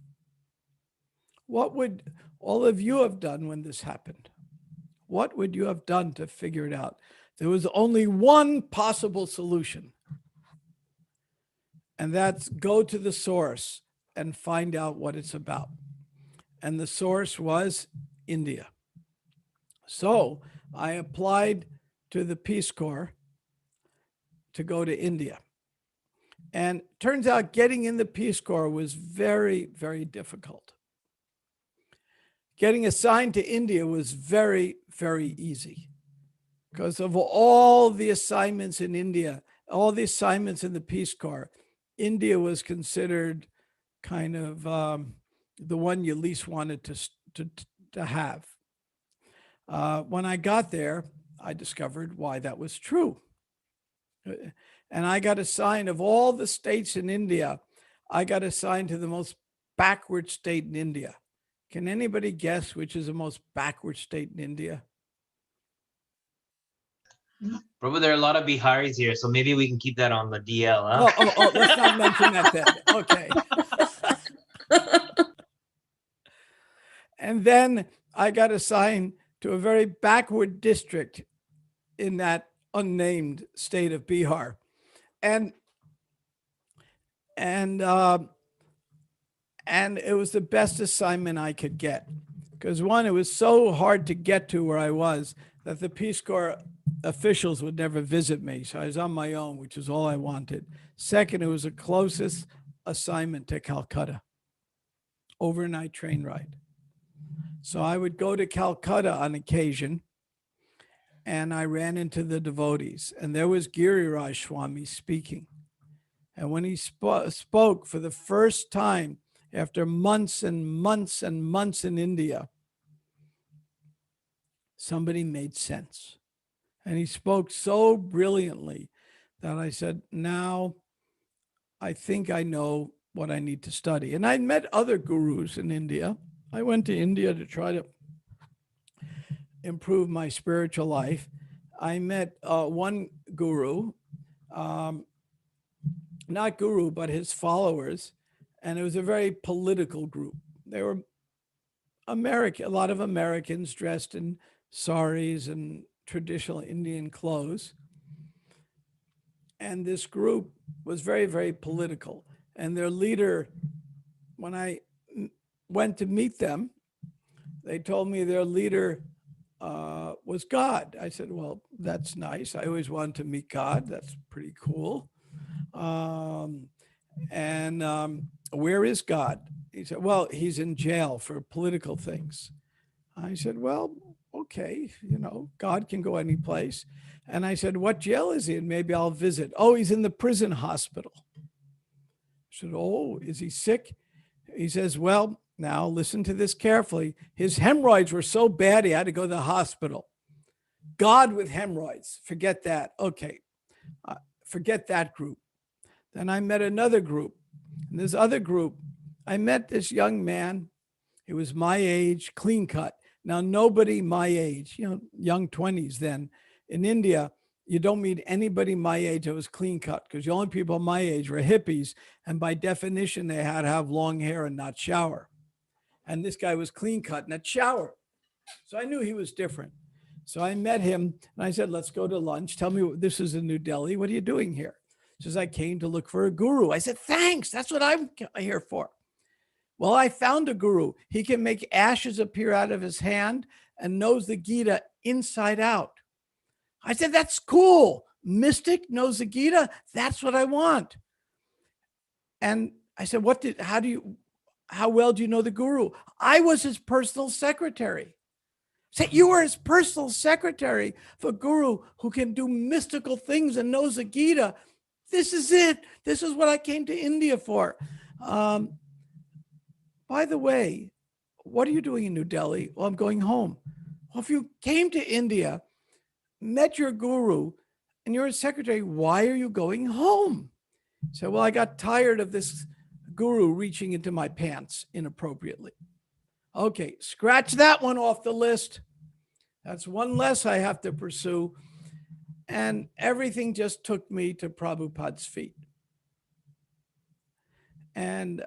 What would all of you have done when this happened? What would you have done to figure it out? There was only one possible solution, and that's go to the source and find out what it's about. And the source was India. So I applied to the Peace Corps to go to India. And turns out getting in the Peace Corps was very, very difficult. Getting assigned to India was very, very easy because of all the assignments in India, all the assignments in the Peace Corps. India was considered kind of the one you least wanted to have. When I got there, I discovered why that was true. And I got assigned, of all the states in India, I got assigned to the most backward state in India. Can anybody guess which is the most backward state in India? Prabhu, there are a lot of Biharis here, so maybe we can keep that on the DL, huh? Oh, let's not mention that then. Okay. And then I got assigned to a very backward district in that unnamed state of Bihar. And it was the best assignment I could get. Because one, it was so hard to get to where I was that the Peace Corps officials would never visit me. So I was on my own, which is all I wanted. Second, it was the closest assignment to Calcutta, overnight train ride. So I would go to Calcutta on occasion, and I ran into the devotees, and there was Giriraj Swami speaking. And when he spoke for the first time after months and months and months in India, somebody made sense. And he spoke so brilliantly that I said, now I think I know what I need to study. And I met other gurus in India. I went to India to try to improve my spiritual life. I met one guru, not guru, but his followers. And it was a very political group. They were American, a lot of Americans dressed in saris and traditional Indian clothes. And this group was very, very political. And their leader, when I went to meet them, they told me their leader was God. I said, well, that's nice. I always wanted to meet God. That's pretty cool. Where is God? He said, well, he's in jail for political things. I said, well, okay, God can go any place. And I said, what jail is he in? Maybe I'll visit. Oh, he's in the prison hospital. I said, oh, is he sick? He says, well, now listen to this carefully. His hemorrhoids were so bad, he had to go to the hospital. God with hemorrhoids, forget that. Okay, forget that group. Then I met another group. And this other group, I met this young man. He was my age, clean cut. Now, nobody my age, young 20s then, in India, you don't meet anybody my age that was clean cut, because the only people my age were hippies. And by definition, they had to have long hair and not shower. And this guy was clean cut and had shower. So I knew he was different. So I met him and I said, let's go to lunch. Tell me, this is in New Delhi. What are you doing here? Says, I came to look for a guru. I said, thanks. That's what I'm here for. Well, I found a guru. He can make ashes appear out of his hand and knows the Gita inside out. I said, that's cool. Mystic knows the Gita. That's what I want. And I said, how well do you know the guru? I was his personal secretary. I said, you were his personal secretary for guru who can do mystical things and knows the Gita. This is it. This is what I came to India for. By the way, what are you doing in New Delhi? Well, I'm going home. Well, if you came to India, met your guru, and you're a secretary, why are you going home? So, well, I got tired of this guru reaching into my pants inappropriately. Okay, scratch that one off the list. That's one less I have to pursue. And everything just took me to Prabhupada's feet. And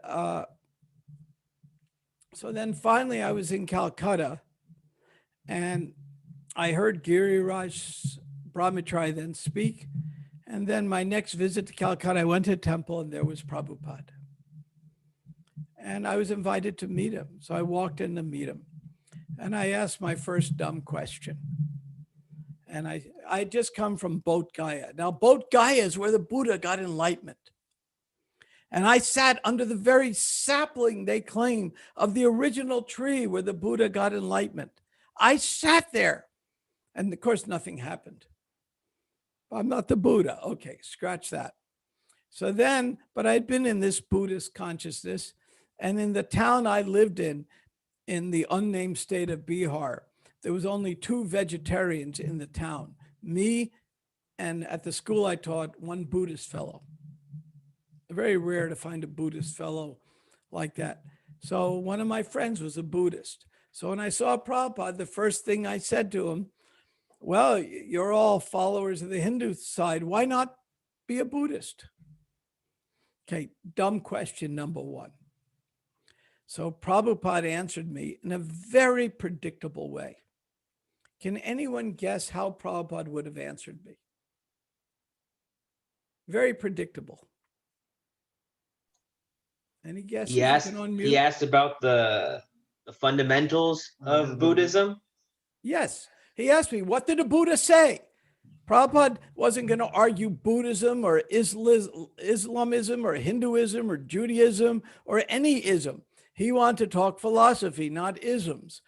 so then finally I was in Calcutta and I heard Giriraj Brahmachari then speak. And then my next visit to Calcutta, I went to a temple and there was Prabhupada. And I was invited to meet him. So I walked in to meet him. And I asked my first dumb question. And I had just come from Bodh Gaya. Now, Bodh Gaya is where the Buddha got enlightenment. And I sat under the very sapling, they claim, of the original tree where the Buddha got enlightenment. I sat there. And of course, nothing happened. I'm not the Buddha. Okay, scratch that. So then, but I'd been in this Buddhist consciousness. And in the town I lived in the unnamed state of Bihar, there was only 2 vegetarians in the town, me and at the school I taught, one Buddhist fellow. Very rare to find a Buddhist fellow like that. So one of my friends was a Buddhist. So when I saw Prabhupada, the first thing I said to him, well, you're all followers of the Hindu side. Why not be a Buddhist? Okay, dumb question number 1. So Prabhupada answered me in a very predictable way. Can anyone guess how Prabhupada would have answered me? Very predictable. Any guesses? He asked, You can unmute. he asked about the fundamentals of Buddhism. Yes. He asked me, what did the Buddha say? Prabhupada wasn't going to argue Buddhism or Islamism or Hinduism or Judaism or any ism. He wanted to talk philosophy, not isms.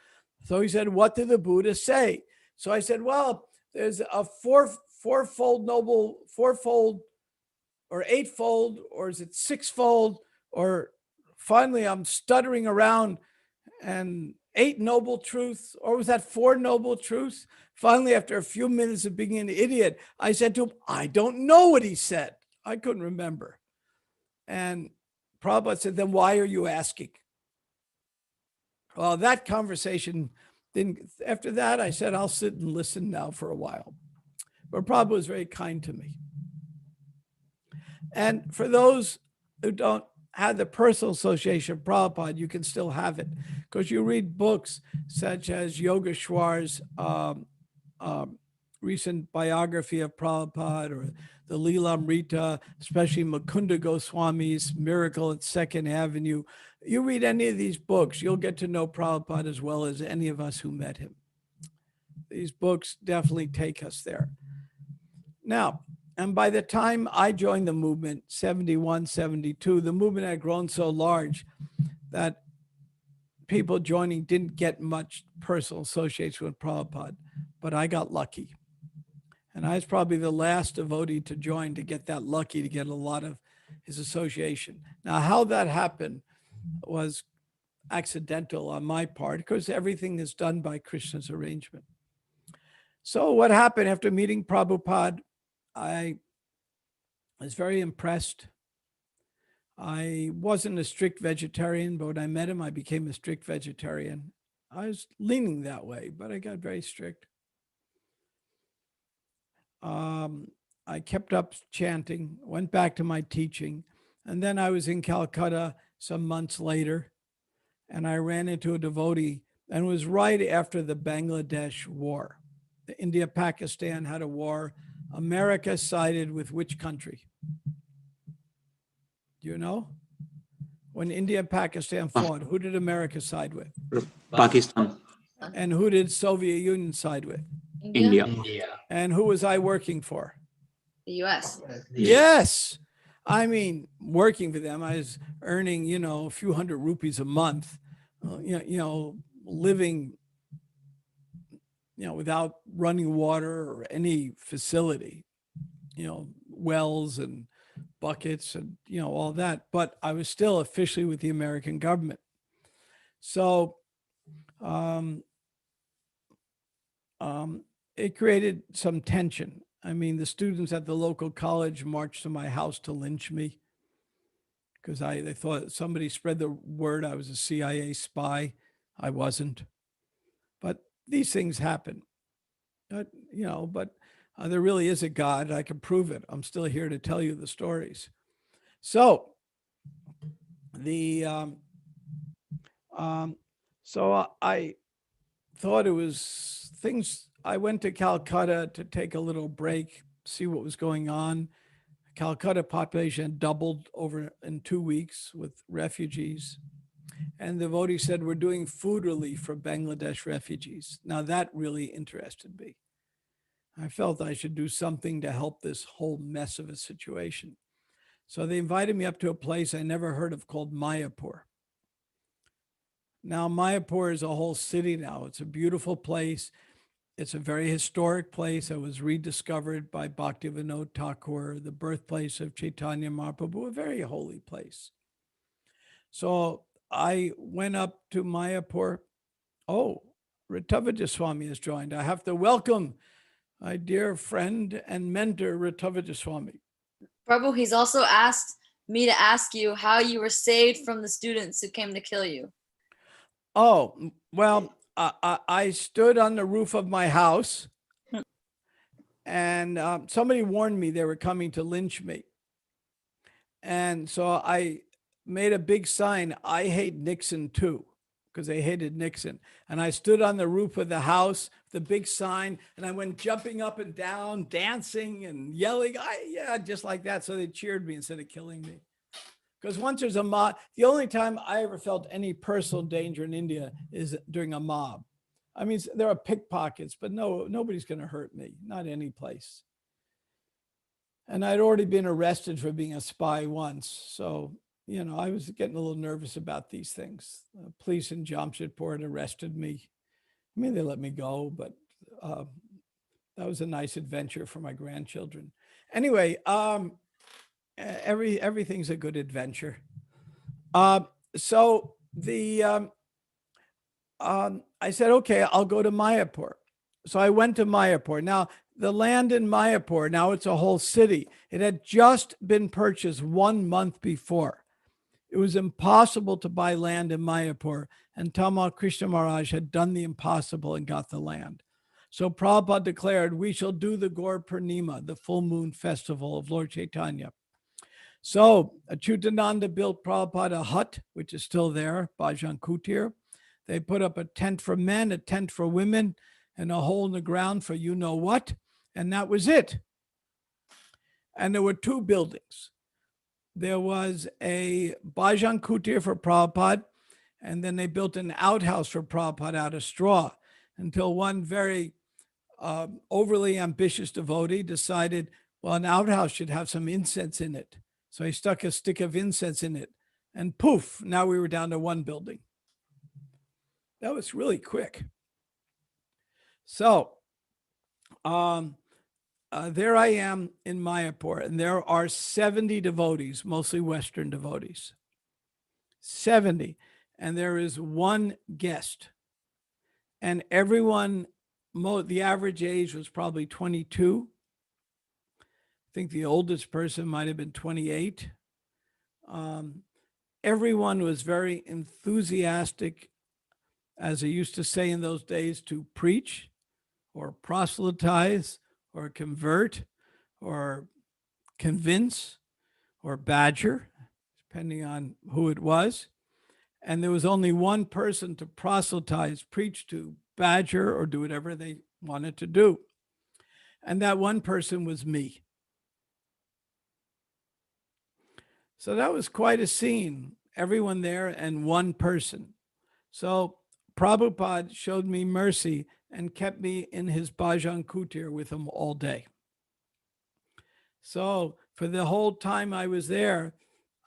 So he said, what did the Buddha say? So I said, well, there's a fourfold or eightfold, or is it sixfold? Or finally, I'm stuttering around and 8 noble truths, or was that 4 noble truths? Finally, after a few minutes of being an idiot, I said to him, I don't know what he said. I couldn't remember. And Prabhupada said, then why are you asking? Well, that conversation didn't, after that, I said, I'll sit and listen now for a while. But Prabhupada was very kind to me. And for those who don't have the personal association of Prabhupada, you can still have it because you read books such as Yogeshwar's recent biography of Prabhupada or the Leelamrita, especially Mukunda Goswami's Miracle at 2nd Avenue. You read any of these books, you'll get to know Prabhupada as well as any of us who met him. These books definitely take us there. Now, and by the time I joined the movement, 71, 72, the movement had grown so large that people joining didn't get much personal association with Prabhupada, but I got lucky. And I was probably the last devotee to join to get that lucky to get a lot of his association. Now, how that happened was accidental on my part because everything is done by Krishna's arrangement. So what happened after meeting Prabhupada, I was very impressed. I wasn't a strict vegetarian, but when I met him, I became a strict vegetarian. I was leaning that way, but I got very strict. I kept up chanting, went back to my teaching, and then I was in Calcutta some months later, and I ran into a devotee, and it was right after the Bangladesh war. India-Pakistan had a war America sided with which country? Do you know? When India and Pakistan fought, who did America side with? Pakistan, And who did Soviet Union side with? India. India. And who was I working for? The US. Yes. I mean, working for them, I was earning, a few hundred rupees a month, living, without running water or any facility, wells and buckets and, all that. But I was still officially with the American government. So it created some tension. I mean, the students at the local college marched to my house to lynch me because they thought somebody spread the word I was a CIA spy. I wasn't. But these things happen. But there really is a God. I can prove it. I'm still here to tell you the stories. So I thought it was things. I went to Calcutta to take a little break, see what was going on. Calcutta population doubled over in 2 weeks with refugees. And the devotee said, we're doing food relief for Bangladesh refugees. Now that really interested me. I felt I should do something to help this whole mess of a situation. So they invited me up to a place I never heard of called Mayapur. Now, Mayapur is a whole city now. It's a beautiful place. It's a very historic place that was rediscovered by Bhaktivinoda Thakur, the birthplace of Chaitanya Mahaprabhu, a very holy place. So I went up to Mayapur. Oh, Ritavaja Swami has joined. I have to welcome my dear friend and mentor, Ritavaja Swami. Prabhu, he's also asked me to ask you how you were saved from the students who came to kill you. Oh, well, I stood on the roof of my house and somebody warned me they were coming to lynch me. And so I made a big sign, I hate Nixon too, because they hated Nixon. And I stood on the roof of the house, the big sign, and I went jumping up and down, dancing and yelling, yeah, just like that. So they cheered me instead of killing me. Because once there's a mob, the only time I ever felt any personal danger in India is during a mob. I mean, there are pickpockets, but nobody's going to hurt me, not any place. And I'd already been arrested for being a spy once. So, I was getting a little nervous about these things. Police in Jamshedpur had arrested me. I mean, they let me go, but that was a nice adventure for my grandchildren. Anyway, everything's a good adventure. So I said, okay, I'll go to Mayapur. So I went to Mayapur. Now, the land in Mayapur, now it's a whole city. It had just been purchased 1 month before. It was impossible to buy land in Mayapur, and Tamal Krishna Maharaj had done the impossible and got the land. So Prabhupada declared, we shall do the Gaur Purnima, the full moon festival of Lord Chaitanya. So Achyutananda built Prabhupada a hut, which is still there, Bhajan Kutir. They put up a tent for men, a tent for women, and a hole in the ground for you know what. And that was it. And there were 2 buildings. There was a Bhajan Kutir for Prabhupada, and then they built an outhouse for Prabhupada out of straw until one very overly ambitious devotee decided, well, an outhouse should have some incense in it. So he stuck a stick of incense in it, and poof, now we were down to 1 building. That was really quick. So there I am in Mayapur, and there are 70 devotees, mostly Western devotees. 70. And there is 1 guest. And everyone, the average age was probably 22. I think the oldest person might have been 28. Everyone was very enthusiastic, as they used to say in those days, to preach or proselytize or convert or convince or badger, depending on who it was. And there was only 1 person to proselytize, preach to, badger, or do whatever they wanted to do. And that one person was me. So that was quite a scene. Everyone there and one person. So Prabhupada showed me mercy and kept me in his bhajan kutir with him all day. So for the whole time I was there,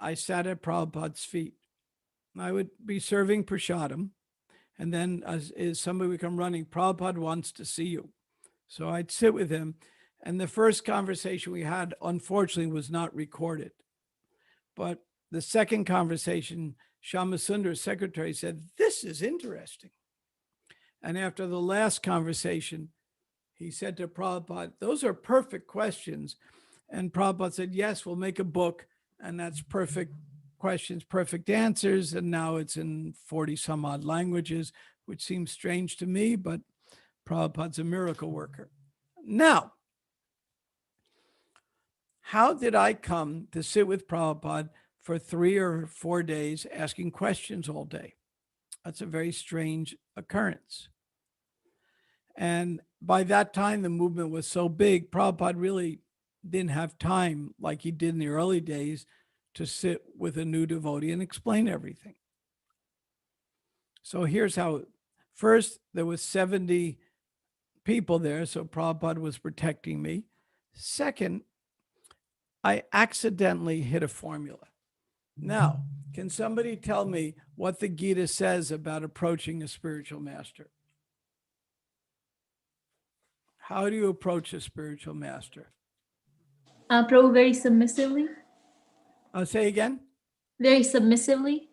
I sat at Prabhupada's feet. I would be serving prasadam, and then as somebody would come running, Prabhupada wants to see you. So I'd sit with him, and the first conversation we had, unfortunately, was not recorded. But the second conversation, Shamasundar's secretary said, "This is interesting." And after the last conversation, he said to Prabhupada, "Those are perfect questions." And Prabhupada said, "Yes, we'll make a book, and that's perfect questions, perfect answers." And now it's in 40 some odd languages, which seems strange to me, but Prabhupada's a miracle worker. Now, how did I come to sit with Prabhupada for 3 or 4 days asking questions all day? That's a very strange occurrence. And by that time, the movement was so big, Prabhupada really didn't have time like he did in the early days to sit with a new devotee and explain everything. So here's how. First, there was 70 people there, so Prabhupada was protecting me. Second, I accidentally hit a formula. Now, can somebody tell me what the Gita says about approaching a spiritual master? How do you approach a spiritual master? Prabhu, very submissively. Say again? Very submissively.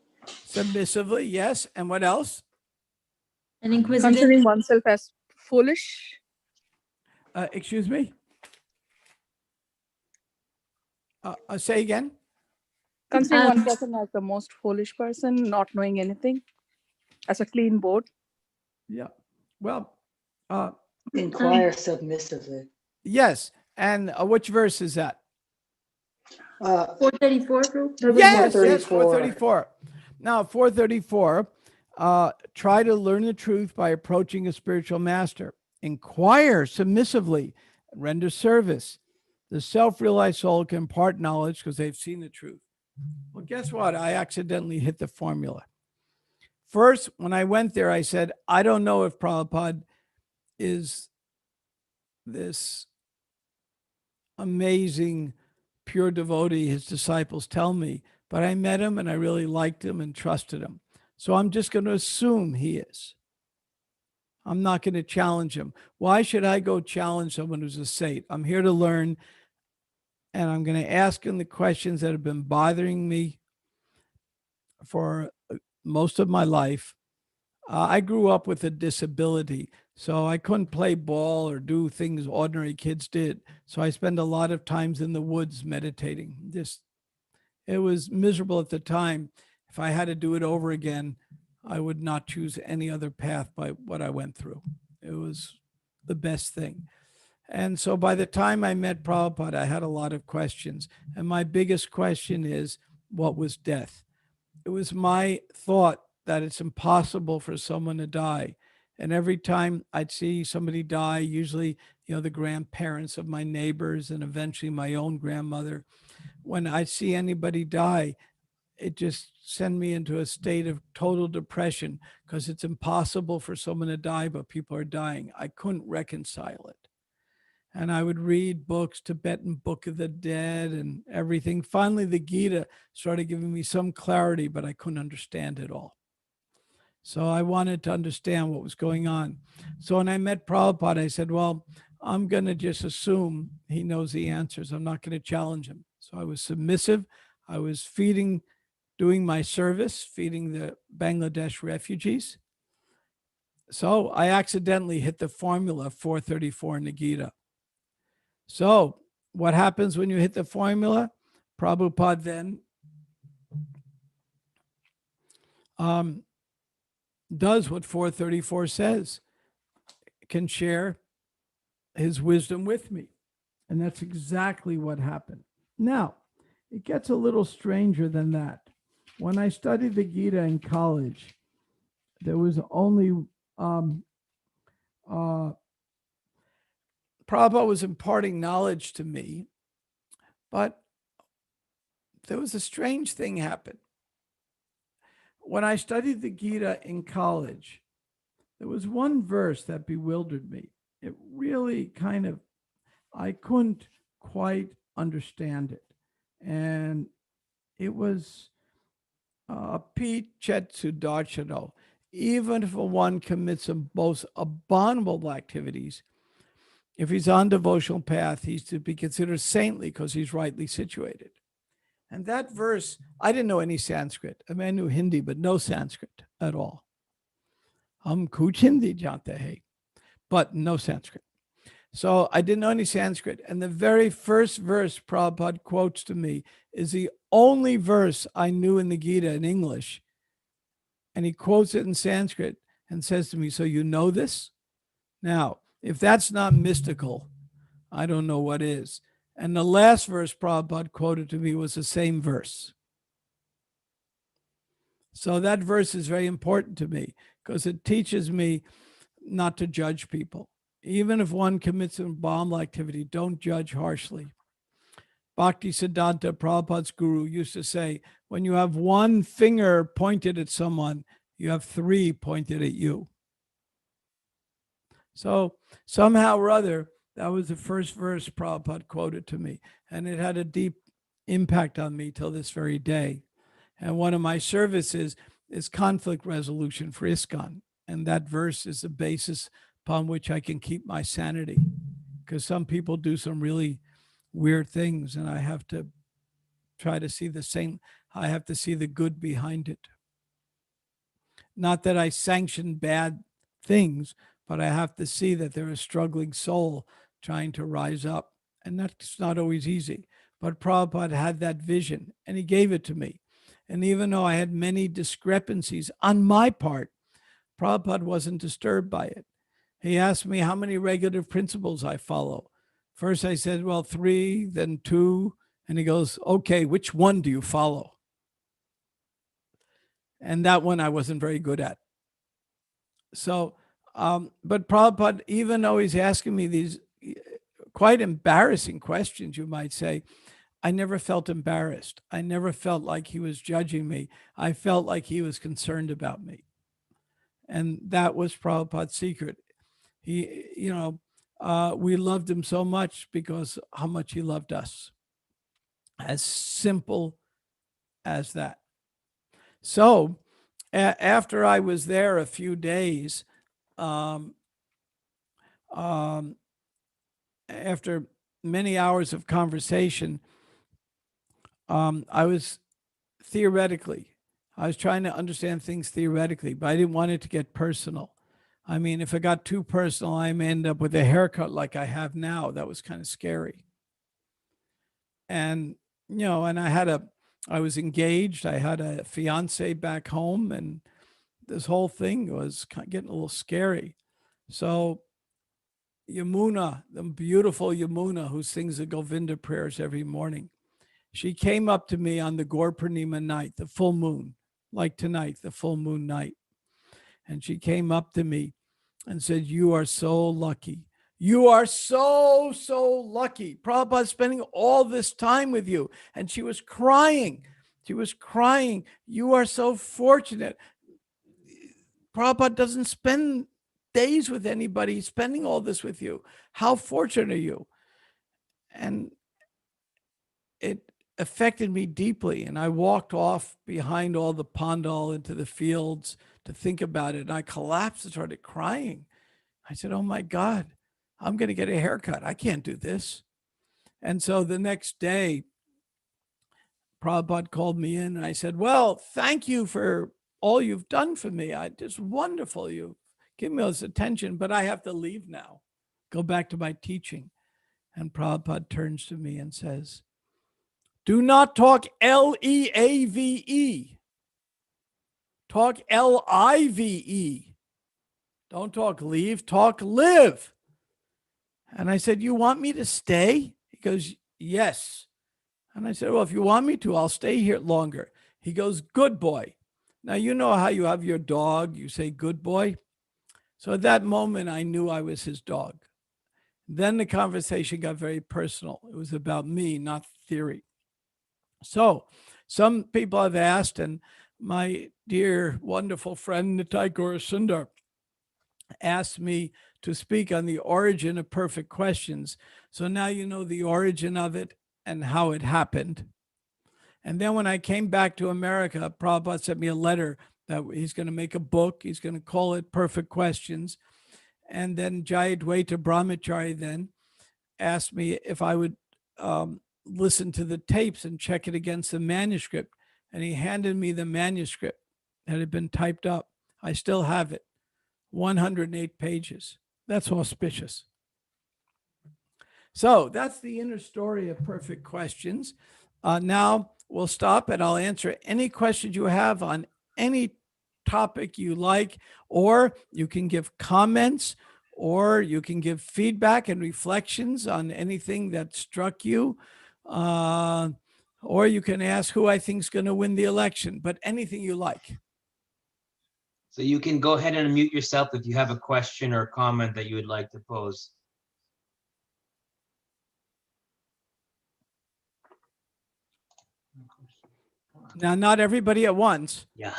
Submissively, yes. And what else? And inquisitive. Considering oneself as foolish. Excuse me? Say again? Considering one person as the most foolish person, not knowing anything, as a clean board. Yeah. Well, Inquire submissively. yes. And which verse is that? 434, Prabhu. Yes, 434. yes, 434. Now, 434, try to learn the truth by approaching a spiritual master. Inquire submissively, render service. The self-realized soul can impart knowledge because they've seen the truth. Well, guess what? I accidentally hit the formula. First, when I went there, I said, I don't know if Prabhupada is this amazing, pure devotee his disciples tell me, but I met him and I really liked him and trusted him. So I'm just going to assume he is. I'm not going to challenge him. Why should I go challenge someone who's a saint? I'm here to learn, and I'm going to ask him the questions that have been bothering me for most of my life. I grew up with a disability, so I couldn't play ball or do things ordinary kids did. So I spent a lot of times in the woods meditating. It was miserable at the time. If I had to do it over again, I would not choose any other path by what I went through. It was the best thing. And so by the time I met Prabhupada, I had a lot of questions. And my biggest question is, what was death? It was my thought that it's impossible for someone to die. And every time I'd see somebody die, usually, the grandparents of my neighbors and eventually my own grandmother, when I see anybody die, it just sent me into a state of total depression because it's impossible for someone to die, but people are dying. I couldn't reconcile it. And I would read books, Tibetan Book of the Dead and everything. Finally, the Gita started giving me some clarity, but I couldn't understand it all. So I wanted to understand what was going on. So when I met Prabhupada, I said, well, I'm going to just assume he knows the answers. I'm not going to challenge him. So I was submissive. I was doing my service, feeding the Bangladesh refugees. So I accidentally hit the formula 434 in the Gita. So what happens when you hit the formula? Prabhupada then does what 434 says, can share his wisdom with me. And that's exactly what happened. Now, it gets a little stranger than that. When I studied the Gita in college, there was only Prabhupada was imparting knowledge to me, but there was a strange thing happened. When I studied the Gita in college, there was one verse that bewildered me. It really I couldn't quite understand it. And it was Pi Chetsu Darshano. Even if one commits some most abominable activities, if he's on devotional path, he's to be considered saintly because he's rightly situated. And that verse, I didn't know any Sanskrit. I mean, I knew Hindi, but no Sanskrit at all. Hum kuch Hindi jante hai, but no Sanskrit. So I didn't know any Sanskrit. And the very first verse Prabhupada quotes to me is the only verse I knew in the Gita in English. And he quotes it in Sanskrit and says to me, so you know this? Now, if that's not mystical, I don't know what is. And the last verse Prabhupada quoted to me was the same verse. So that verse is very important to me because it teaches me not to judge people. Even if one commits an abominable activity, don't judge harshly. Bhakti Siddhanta, Prabhupada's guru, used to say, when you have one finger pointed at someone, you have three pointed at you. So somehow or other, that was the first verse Prabhupada quoted to me, and it had a deep impact on me till this very day. And one of my services is conflict resolution for ISKCON. And that verse is the basis upon which I can keep my sanity. Because some people do some really weird things, and I have to try to see I have to see the good behind it. Not that I sanction bad things, but I have to see that they're a struggling soul trying to rise up. And that's not always easy. But Prabhupada had that vision, and he gave it to me. And even though I had many discrepancies on my part, Prabhupada wasn't disturbed by it. He asked me how many regulative principles I follow. First I said, well, 3, then 2. And he goes, okay, which one do you follow? And that one I wasn't very good at. So, but Prabhupada, even though he's asking me these quite embarrassing questions, you might say, I never felt embarrassed. I never felt like he was judging me. I felt like he was concerned about me. And that was Prabhupada's secret. He, we loved him so much because how much he loved us. As simple as that. So after I was there a few days, after many hours of conversation, I was trying to understand things theoretically, but I didn't want it to get personal. I mean, if it got too personal, I may end up with a haircut like I have now. That was kind of scary. And, and I was engaged. I had a fiance back home, and this whole thing was getting a little scary. So Yamuna, the beautiful Yamuna, who sings the Govinda prayers every morning, she came up to me on the Gaur Purnima night, the full moon, like tonight, the full moon night. And she came up to me and said, you are so lucky. You are so, so lucky. Prabhupada's spending all this time with you. And she was crying. She was crying. You are so fortunate. Prabhupada doesn't spend days with anybody. He's spending all this with you. How fortunate are you? And it affected me deeply. And I walked off behind all the pandal into the fields to think about it. And I collapsed and started crying. I said, oh my God, I'm going to get a haircut. I can't do this. And so the next day, Prabhupada called me in and I said, well, thank you for all you've done for me. It's wonderful. You give me all this attention, but I have to leave now, go back to my teaching. And Prabhupada turns to me and says, do not talk L-E-A-V-E. Talk L-I-V-E. Don't talk leave, talk live. And I said, you want me to stay? He goes, yes. And I said, well, if you want me to, I'll stay here longer. He goes, good boy. Now, you know how you have your dog, you say, good boy. So at that moment, I knew I was his dog. Then the conversation got very personal. It was about me, not theory. So some people have asked, and my dear, wonderful friend Nitai Gaurasundar asked me to speak on the origin of perfect questions. So now you know the origin of it and how it happened. And then when I came back to America, Prabhupada sent me a letter that he's going to make a book. He's going to call it Perfect Questions. And then Jayadvaita Brahmachari then asked me if I would listen to the tapes and check it against the manuscript. And he handed me the manuscript that had been typed up. I still have it, 108 pages. That's auspicious. So that's the inner story of Perfect Questions. Now we'll stop and I'll answer any questions you have on any topic you like, or you can give comments, or you can give feedback and reflections on anything that struck you, or you can ask who I think is going to win the election, but anything you like. So you can go ahead and unmute yourself if you have a question or comment that you would like to pose. Now, not everybody at once. Yeah.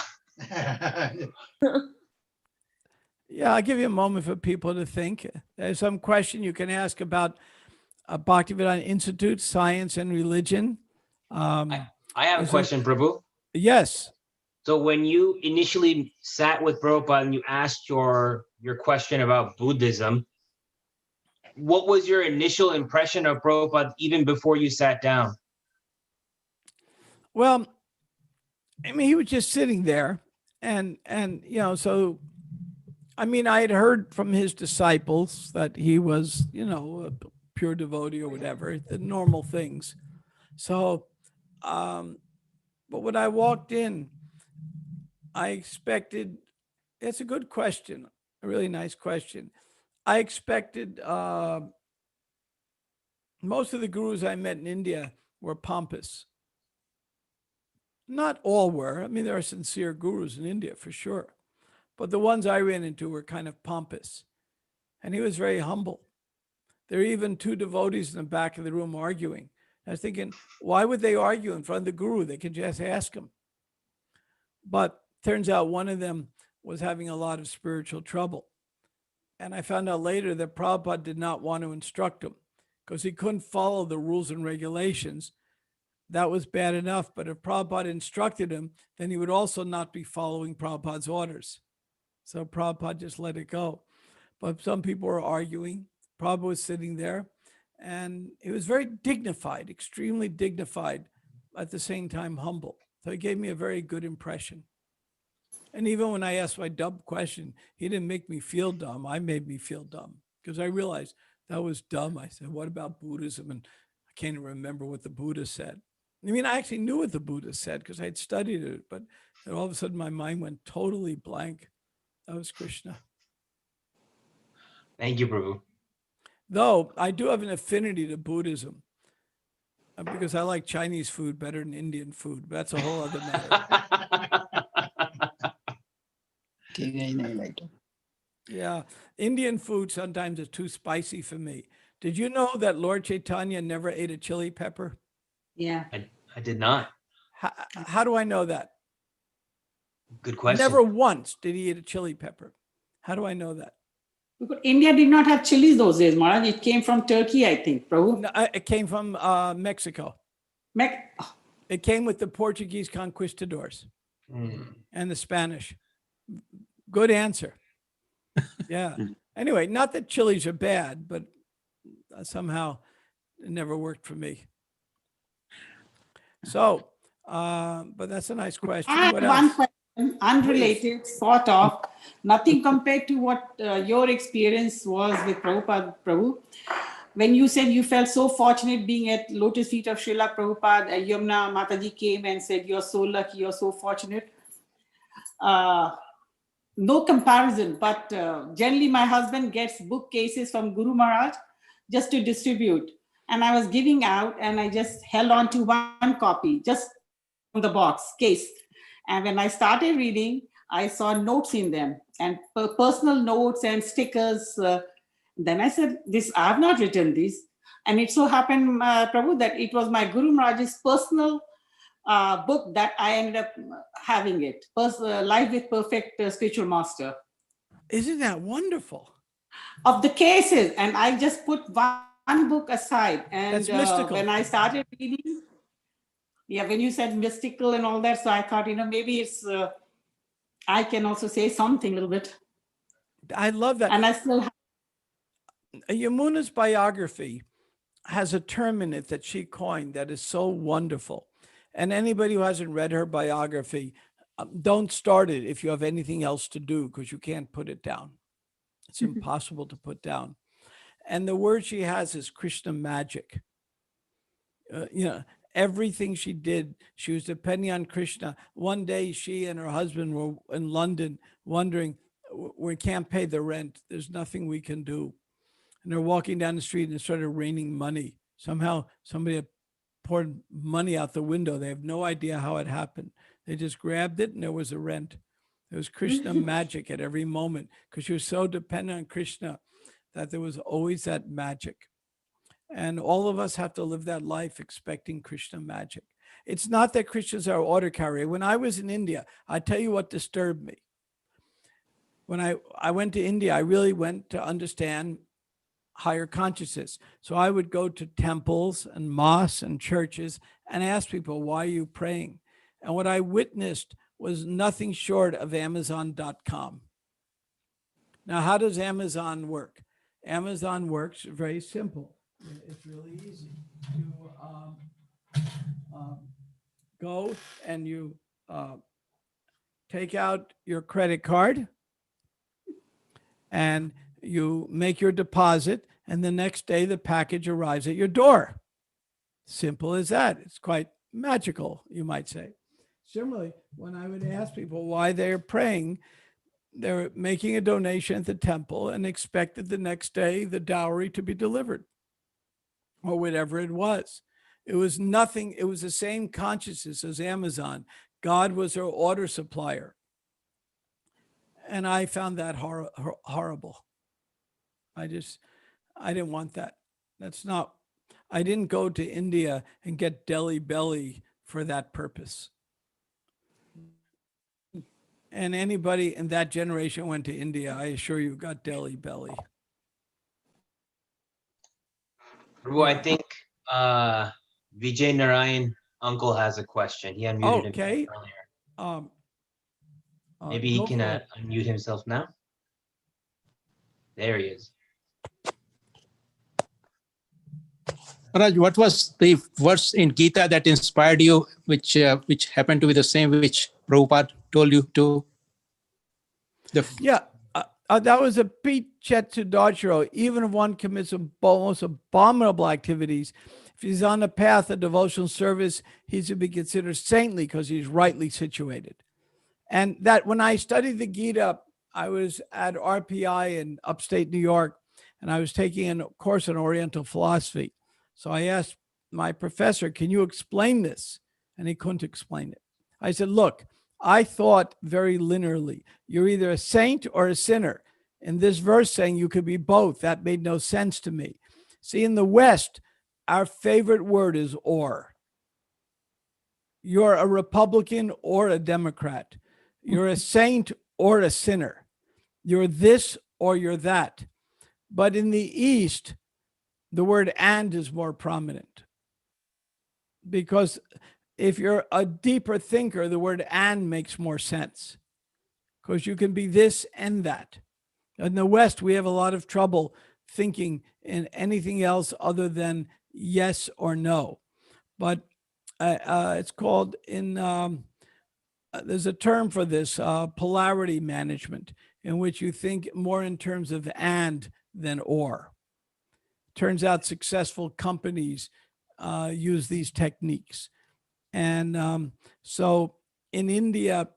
Yeah, I'll give you a moment for people to think. There's some question you can ask about Bhaktivedanta Institute, science and religion. I have a is question, Prabhu. Yes. So when you initially sat with Prabhupada and you asked your question about Buddhism, what was your initial impression of Prabhupada even before you sat down? Well, I mean, he was just sitting there, and you know, so I mean, I had heard from his disciples that he was, you know, a pure devotee or whatever, the normal things. So, but when I walked in, I expected, it's a good question, a really nice question. I expected most of the gurus I met in India were pompous. Not all were. I mean, there are sincere gurus in India for sure. But the ones I ran into were kind of pompous. And he was very humble. There are even two devotees in the back of the room arguing. I was thinking, why would they argue in front of the guru? They could just ask him. But turns out one of them was having a lot of spiritual trouble. And I found out later that Prabhupada did not want to instruct him because he couldn't follow the rules and regulations. That was bad enough. But if Prabhupada instructed him, then he would also not be following Prabhupada's orders. So Prabhupada just let it go. But some people were arguing. Prabhupada was sitting there, and he was very dignified, extremely dignified, at the same time humble. So he gave me a very good impression. And even when I asked my dumb question, he didn't make me feel dumb. I made me feel dumb because I realized that was dumb. I said, what about Buddhism? And I can't even remember what the Buddha said. I mean, I actually knew what the Buddha said because I'd studied it, but then all of a sudden my mind went totally blank. That was Krishna. Thank you, Prabhu. Though I do have an affinity to Buddhism because I like Chinese food better than Indian food. But that's a whole other matter. Yeah, Indian food sometimes is too spicy for me. Did you know that Lord Chaitanya never ate a chili pepper? Yeah. I did not. How do I know that? Good question. Never once did he eat a chili pepper. How do I know that? Because India did not have chilies those days, Maharaj. It came from Turkey, I think, Prabhu. No, it came from Mexico. Oh. It came with the Portuguese conquistadors and the Spanish. Good answer. Yeah. Anyway, not that chilies are bad, but somehow it never worked for me. So, but that's a nice question. I have What one else? question, unrelated, sort of, nothing compared to what your experience was with Prabhupada, Prabhu. When you said you felt so fortunate being at lotus feet of Srila Prabhupada, Yamuna Mataji came and said, you're so lucky, you're so fortunate. No comparison, but generally my husband gets bookcases from Guru Maharaj just to distribute. And I was giving out and I just held on to one copy, just from the box case. And when I started reading, I saw notes in them and personal notes and stickers. Then I said, this, I have not written this. And it so happened, Prabhu, that it was my Guru Maharaj's personal book that I ended up having it. Life with Perfect Spiritual Master. Isn't that wonderful? Of the cases, and I just put one book aside. And That's mystical. when I started reading, when you said mystical and all that, so I thought, maybe it's, I can also say something a little bit. I love that. And I still have. Yamuna's biography has a term in it that she coined that is so wonderful. And anybody who hasn't read her biography, don't start it if you have anything else to do, because you can't put it down. It's impossible to put down. And the word she has is Krishna magic. Everything she did, she was depending on Krishna. One day she and her husband were in London wondering, we can't pay the rent. There's nothing we can do. And they're walking down the street and it started raining money. Somehow somebody had poured money out the window. They have no idea how it happened. They just grabbed it and there was a rent. It was Krishna magic at every moment, because she was so dependent on Krishna that there was always that magic. And all of us have to live that life expecting Krishna magic. It's not that Krishna's our order carrier. When I was in India, I tell you what disturbed me. When I went to India, I really went to understand higher consciousness. So I would go to temples and mosques and churches and ask people, why are you praying? And what I witnessed was nothing short of Amazon.com. Now, how does Amazon work? Amazon works very simple. It's really easy. You go and you take out your credit card and you make your deposit, and the next day the package arrives at your door. Simple as that. It's quite magical, you might say. Similarly, when I would ask people why they're praying, they're making a donation at the temple and expected the next day the dowry to be delivered or whatever it was. It was nothing. It was the same consciousness as Amazon. God was their order supplier. And I found that horrible. I didn't want that. I didn't go to India and get Delhi belly for that purpose. And anybody in that generation went to India, I assure you, got Delhi belly. Prabhu, I think Vijay Narayan uncle has a question. He unmuted himself earlier. Maybe he can unmute himself now. There he is. Raj, what was the verse in Gita that inspired you, which happened to be the same which Prabhupada told you to? That was a Pete Chetudacharo. Even if one commits most abominable activities, if he's on the path of devotional service, he's to be considered saintly because he's rightly situated. And that when I studied the Gita, I was at RPI in upstate New York, and I was taking a course in Oriental philosophy. So I asked my professor, can you explain this? And he couldn't explain it. I said, look, I thought very linearly, you're either a saint or a sinner. In this verse saying you could be both, that made no sense to me. See, in the West, our favorite word is or. You're a Republican or a Democrat. You're a saint or a sinner. You're this or you're that. But in the East, the word and is more prominent. Because if you're a deeper thinker, the word and makes more sense. Because you can be this and that. In the West, we have a lot of trouble thinking in anything else other than yes or no. But it's called there's a term for this, polarity management, in which you think more in terms of and than or. Turns out successful companies use these techniques. And so in India,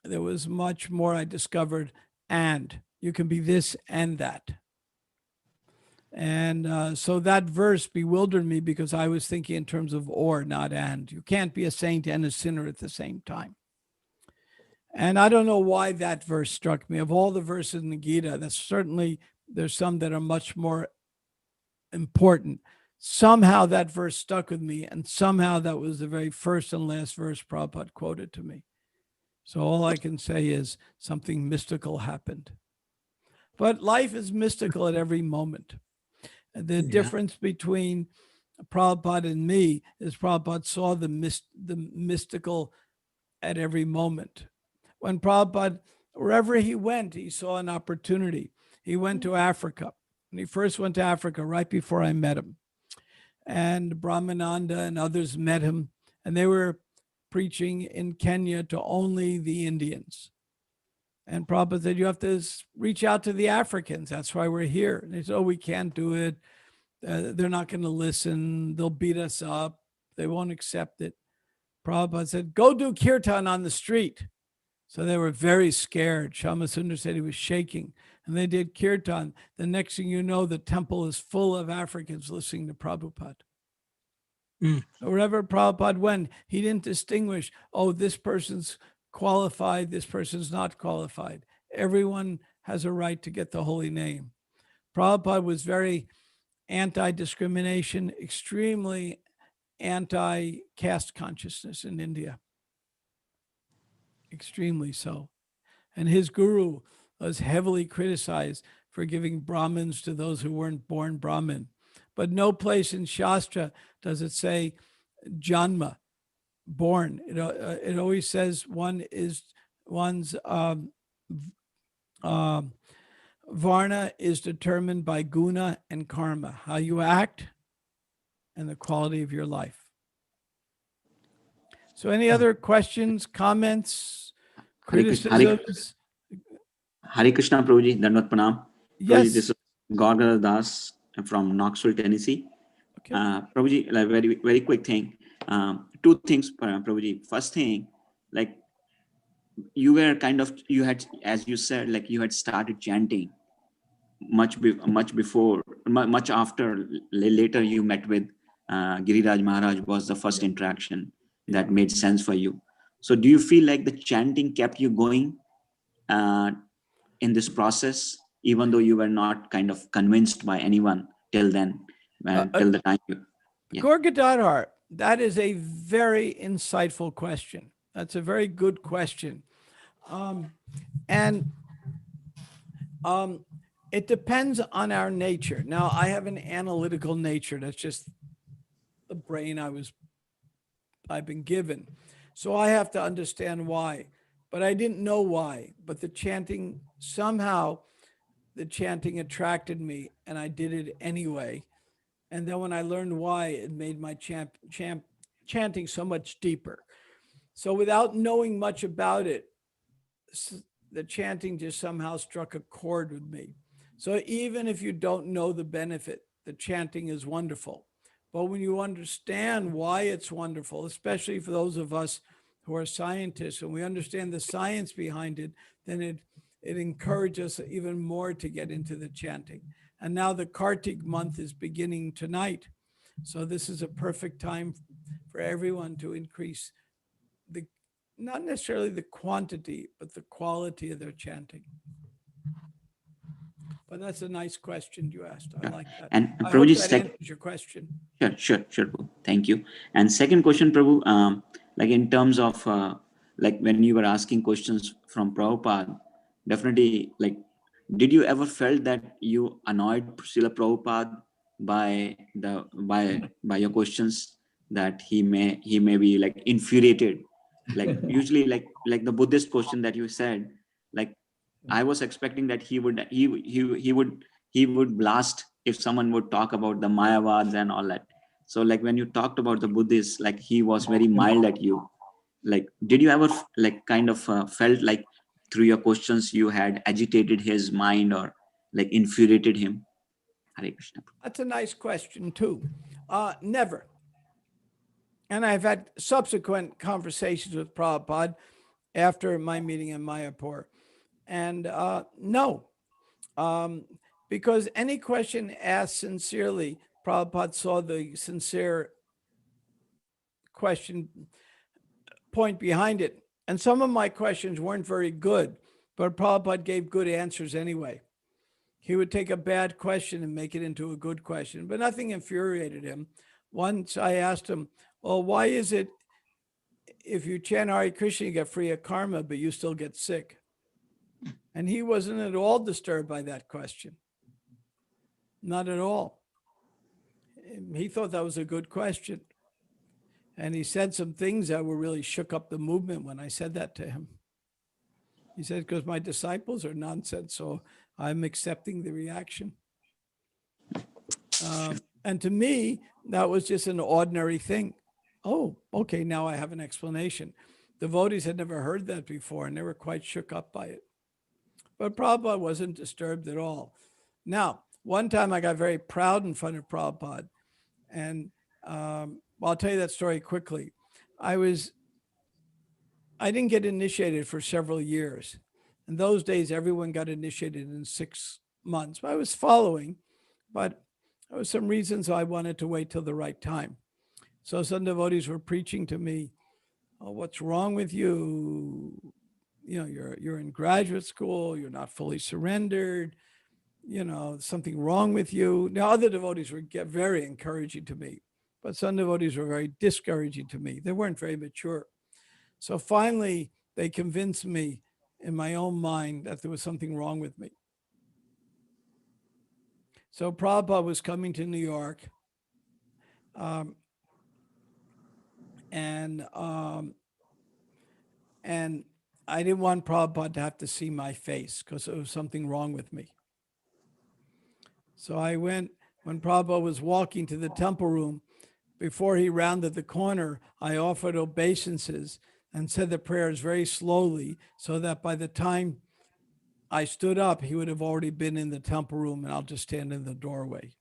there was much more I discovered, and you can be this and that. And so that verse bewildered me because I was thinking in terms of or, not and. You can't be a saint and a sinner at the same time. And I don't know why that verse struck me. Of all the verses in the Gita, that's certainly there's some that are much more important. Somehow that verse stuck with me, and somehow that was the very first and last verse Prabhupada quoted to me. So all I can say is something mystical happened. But life is mystical at every moment. The difference between Prabhupada and me is Prabhupada saw the mystical at every moment. When Prabhupada, wherever he went, he saw an opportunity. He went to Africa. When he first went to Africa, right before I met him, and Brahmananda and others met him, and they were preaching in Kenya to only the Indians. And Prabhupada said, you have to reach out to the Africans. That's why we're here. And they said, oh, we can't do it. They're not going to listen. They'll beat us up. They won't accept it. Prabhupada said, go do kirtan on the street. So they were very scared. Shama Sundar said he was shaking. And they did kirtan. The next thing you know, the temple is full of Africans listening to Prabhupada. So wherever Prabhupada went, he didn't distinguish, oh, this person's qualified, this person's not qualified. Everyone has a right to get the holy name. Prabhupada was very anti-discrimination, extremely anti-caste consciousness in India. Extremely so. And his guru was heavily criticized for giving Brahmins to those who weren't born Brahmin. But no place in Shastra does it say Janma, born. It always says one's Varna is determined by guna and karma, how you act and the quality of your life. So any other questions, comments, criticisms? Hare Krishna, Prabhuji, Dandavat Pranam. Yes. Prabhuji, this is Gaurav Das from Knoxville, Tennessee. Okay. Prabhuji, like very quick thing. Two things, Prabhuji. First thing, like you had, as you said, like you had started chanting much after, later you met with Giriraj Maharaj was the first interaction that made sense for you. So do you feel like the chanting kept you going in this process, even though you were not kind of convinced by anyone till then, till the time you... Yeah. Gorgadadhar, that is a very insightful question. That's a very good question. It depends on our nature. Now, I have an analytical nature. That's just the brain I've been given. So I have to understand why. But I didn't know why. But the chanting, somehow, the chanting attracted me, and I did it anyway. And then when I learned why, it made my chanting so much deeper. So without knowing much about it, the chanting just somehow struck a chord with me. So even if you don't know the benefit, the chanting is wonderful. But when you understand why it's wonderful, especially for those of us who are scientists and we understand the science behind it, then it encourages us even more to get into the chanting. And now the Kartik month is beginning tonight. So this is a perfect time for everyone to increase not necessarily the quantity, but the quality of their chanting. But that's a nice question you asked. I like that. And I hope Prabhuji, that answers your question. Sure, Prabhu. Thank you. And second question, Prabhu, like in terms of like when you were asking questions from Prabhupada, definitely, like, did you ever felt that you annoyed Srila Prabhupada by your questions, that he may be like infuriated? Like usually like the Buddhist question that you said, like I was expecting that he would blast if someone would talk about the Mayavads and all that. So like when you talked about the Buddhists, like he was very mild at you. Like, did you ever like kind of felt like through your questions you had agitated his mind or like infuriated him? Hare Krishna. That's a nice question too. Never. And I've had subsequent conversations with Prabhupada after my meeting in Mayapur. And no, because any question asked sincerely, Prabhupada saw the sincere question point behind it. And some of my questions weren't very good, but Prabhupada gave good answers anyway. he would take a bad question and make it into a good question, but nothing infuriated him. Once I asked him, well, why is it if you chant Hare Krishna, you get free of karma, but you still get sick? And he wasn't at all disturbed by that question. Not at all. He thought that was a good question. And he said some things that were really shook up the movement when I said that to him. He said, because my disciples are nonsense, so I'm accepting the reaction. And to me, that was just an ordinary thing. Oh, okay, now I have an explanation. Devotees had never heard that before, and they were quite shook up by it. But Prabhupada wasn't disturbed at all. Now, one time I got very proud in front of Prabhupada, and I'll tell you that story quickly. I didn't get initiated for several years. In those days, everyone got initiated in 6 months. I was following, but there were some reasons I wanted to wait till the right time. So some devotees were preaching to me, oh, what's wrong with you? You know, you're in graduate school, you're not fully surrendered, you know, something wrong with you. Now, other devotees were very encouraging to me, but some devotees were very discouraging to me. They weren't very mature. So finally, they convinced me in my own mind that there was something wrong with me. So Prabhupada was coming to New York, and I didn't want Prabhupada to have to see my face because there was something wrong with me. So I went, when Prabhupada was walking to the temple room, before he rounded the corner, I offered obeisances and said the prayers very slowly so that by the time I stood up, he would have already been in the temple room and I'll just stand in the doorway.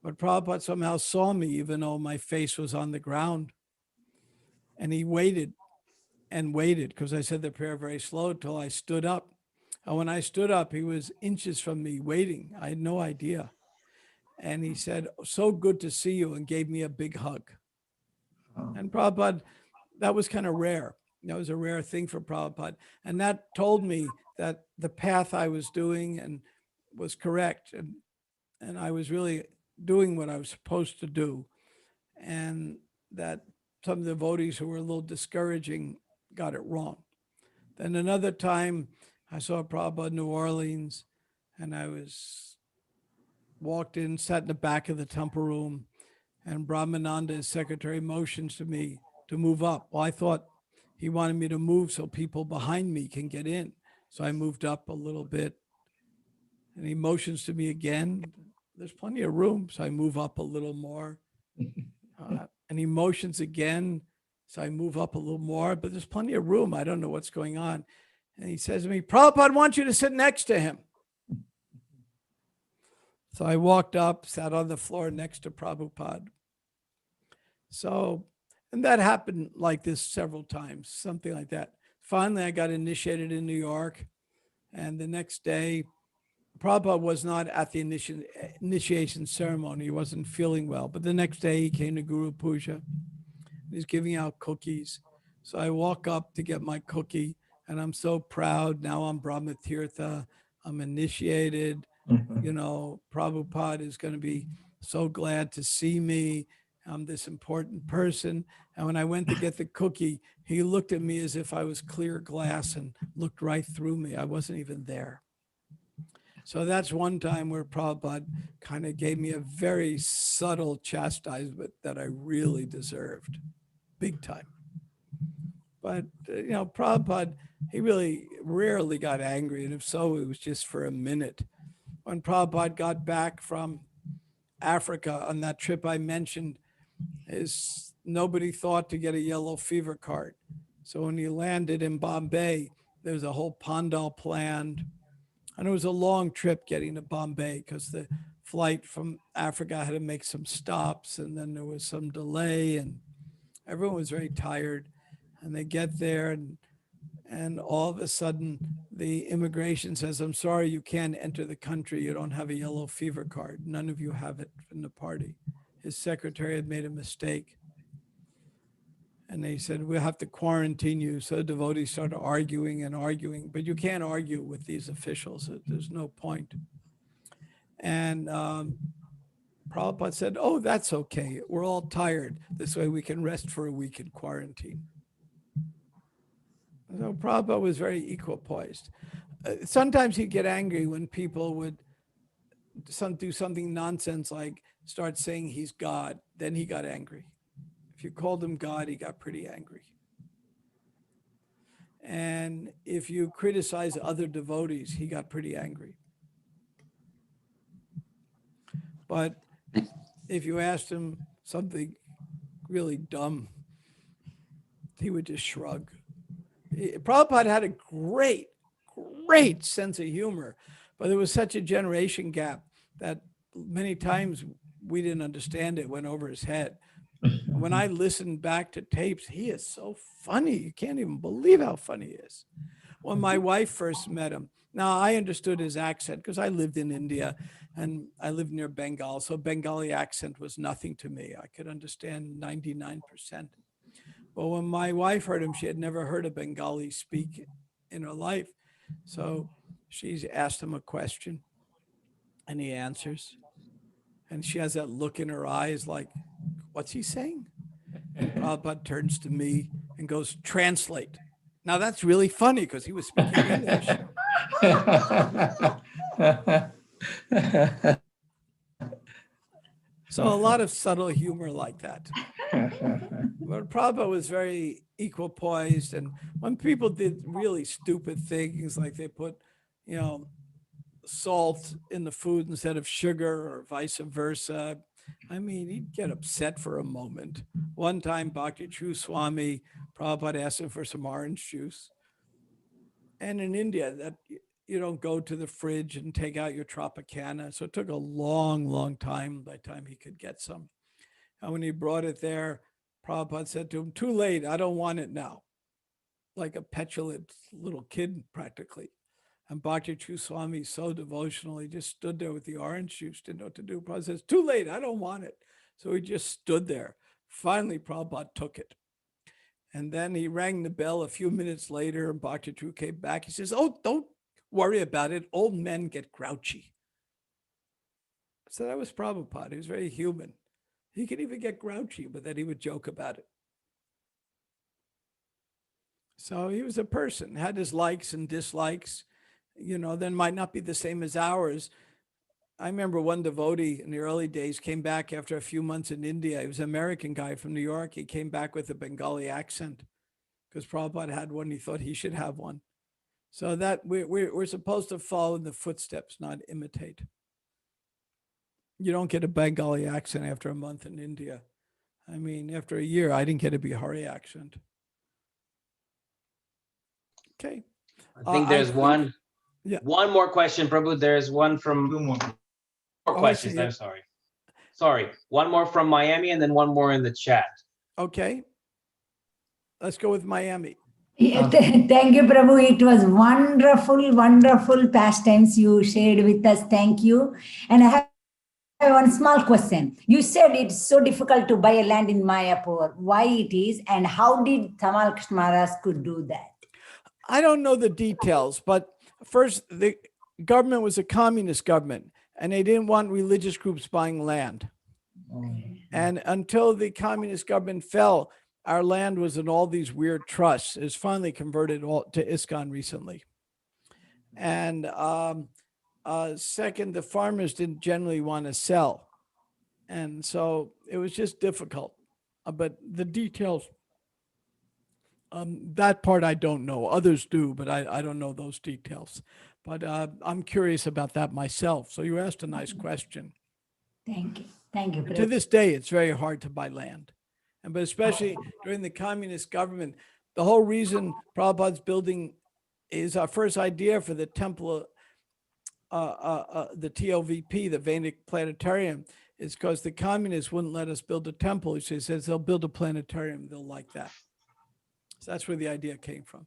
But Prabhupada somehow saw me even though my face was on the ground. And he waited and waited because I said the prayer very slow till I stood up. And when I stood up, he was inches from me waiting. I had no idea. And he said, so good to see you, and gave me a big hug. And Prabhupada, that was kind of rare. That was a rare thing for Prabhupada. And that told me that the path I was doing and was correct. And I was really doing what I was supposed to do. And that some of the devotees who were a little discouraging got it wrong. Then another time I saw Prabhupada in New Orleans, and I walked in, sat in the back of the temple room, and Brahmananda, his secretary, motions to me to move up. Well, I thought he wanted me to move so people behind me can get in. So I moved up a little bit, and he motions to me again. There's plenty of room, so I move up a little more. And he motions again, so I move up a little more, but there's plenty of room. I don't know what's going on. And he says to me, Prabhupada wants you to sit next to him. So I walked up, sat on the floor next to Prabhupada. So, and that happened like this several times, something like that. Finally, I got initiated in New York. And the next day, Prabhupada was not at the initiation ceremony. He wasn't feeling well. But the next day, he came to Guru Puja. He's giving out cookies. So I walk up to get my cookie, and I'm so proud. Now I'm Brahma Tirtha. I'm initiated. You know, Prabhupada is going to be so glad to see me. I'm this important person. And when I went to get the cookie, he looked at me as if I was clear glass and looked right through me. I wasn't even there. So that's one time where Prabhupada kind of gave me a very subtle chastisement that I really deserved, big time. But, you know, Prabhupada, he really rarely got angry. And if so, it was just for a minute. When Prabhupada got back from Africa on that trip I mentioned, nobody thought to get a yellow fever card. So when he landed in Bombay, there was a whole pandal planned. And it was a long trip getting to Bombay because the flight from Africa had to make some stops, and then there was some delay, and everyone was very tired. And they get there, and all of a sudden the immigration says, I'm sorry, you can't enter the country. You don't have a yellow fever card. None of you have it from the party. His secretary had made a mistake. And they said, we'll have to quarantine you. So the devotees started arguing and arguing, but you can't argue with these officials. There's no point. And Prabhupada said, oh, that's okay. We're all tired. This way we can rest for a week in quarantine. So Prabhupada was very equipoised. Sometimes he'd get angry when people would do something nonsense like start saying he's God. Then he got angry. If you called him God, he got pretty angry. And if you criticize other devotees, he got pretty angry. But if you asked him something really dumb, he would just shrug. Prabhupada had a great sense of humor, but there was such a generation gap that many times we didn't understand it, went over his head. When I listened back to tapes, he is so funny. You can't even believe how funny he is. When my wife first met him, now I understood his accent because I lived in India and I lived near Bengal. So Bengali accent was nothing to me. I could understand 99%. But when my wife heard him, she had never heard a Bengali speak in her life. So she's asked him a question and he answers. And she has that look in her eyes like, what's he saying? And Prabhupada turns to me and goes, translate. Now that's really funny because he was speaking English. So a lot of subtle humor like that. But Prabhupada was very equipoised. And when people did really stupid things, like they put, salt in the food instead of sugar or vice versa, I mean, he'd get upset for a moment. One time, Bhakti True Swami, Prabhupada asked him for some orange juice. And in India, that you don't go to the fridge and take out your Tropicana. So it took a long time by the time he could get some. And when he brought it there, Prabhupada said to him, too late, I don't want it now. Like a petulant little kid, practically. And Bhakti True Swami, so devotional, he just stood there with the orange juice, didn't know what to do. Prabhupada says, too late, I don't want it. So he just stood there. Finally, Prabhupada took it. And then he rang the bell a few minutes later, and Bhakti True came back. He says, oh, don't worry about it. Old men get grouchy. So that was Prabhupada. He was very human. He could even get grouchy, but then he would joke about it. So he was a person, had his likes and dislikes, then might not be the same as ours. I remember one devotee in the early days came back after a few months in India. He was an American guy from New York. He came back with a Bengali accent because Prabhupada had one. He thought he should have one. So that we're supposed to follow in the footsteps, not imitate. You don't get a Bengali accent after a month in India. I mean, after a year, I didn't get a Bihari accent. Okay. I think there's one more question, Prabhu. There's one from Two more. questions. I'm sorry. Sorry. One more from Miami and then one more in the chat. Okay. Let's go with Miami. Yeah, thank you, Prabhu. It was wonderful pastimes you shared with us. Thank you. And I have one small question. You said it's so difficult to buy a land in Mayapur. Why it is, and how did Tamal Krishna Maharaj could do that? I don't know the details, but first, the government was a communist government, and they didn't want religious groups buying land. And until the communist government fell, our land was in all these weird trusts. It's finally converted to ISKCON recently. And second, the farmers didn't generally want to sell. And so it was just difficult. But the details, that part I don't know. Others do, but I don't know those details. But I'm curious about that myself. So you asked a nice question. Thank you. Thank you. And to this day, it's very hard to buy land. But especially during the communist government, the whole reason Prabhupada's building is our first idea for the temple, the TOVP, the Vedic Planetarium, is because the communists wouldn't let us build a temple. She says they'll build a planetarium. They'll like that. So that's where the idea came from.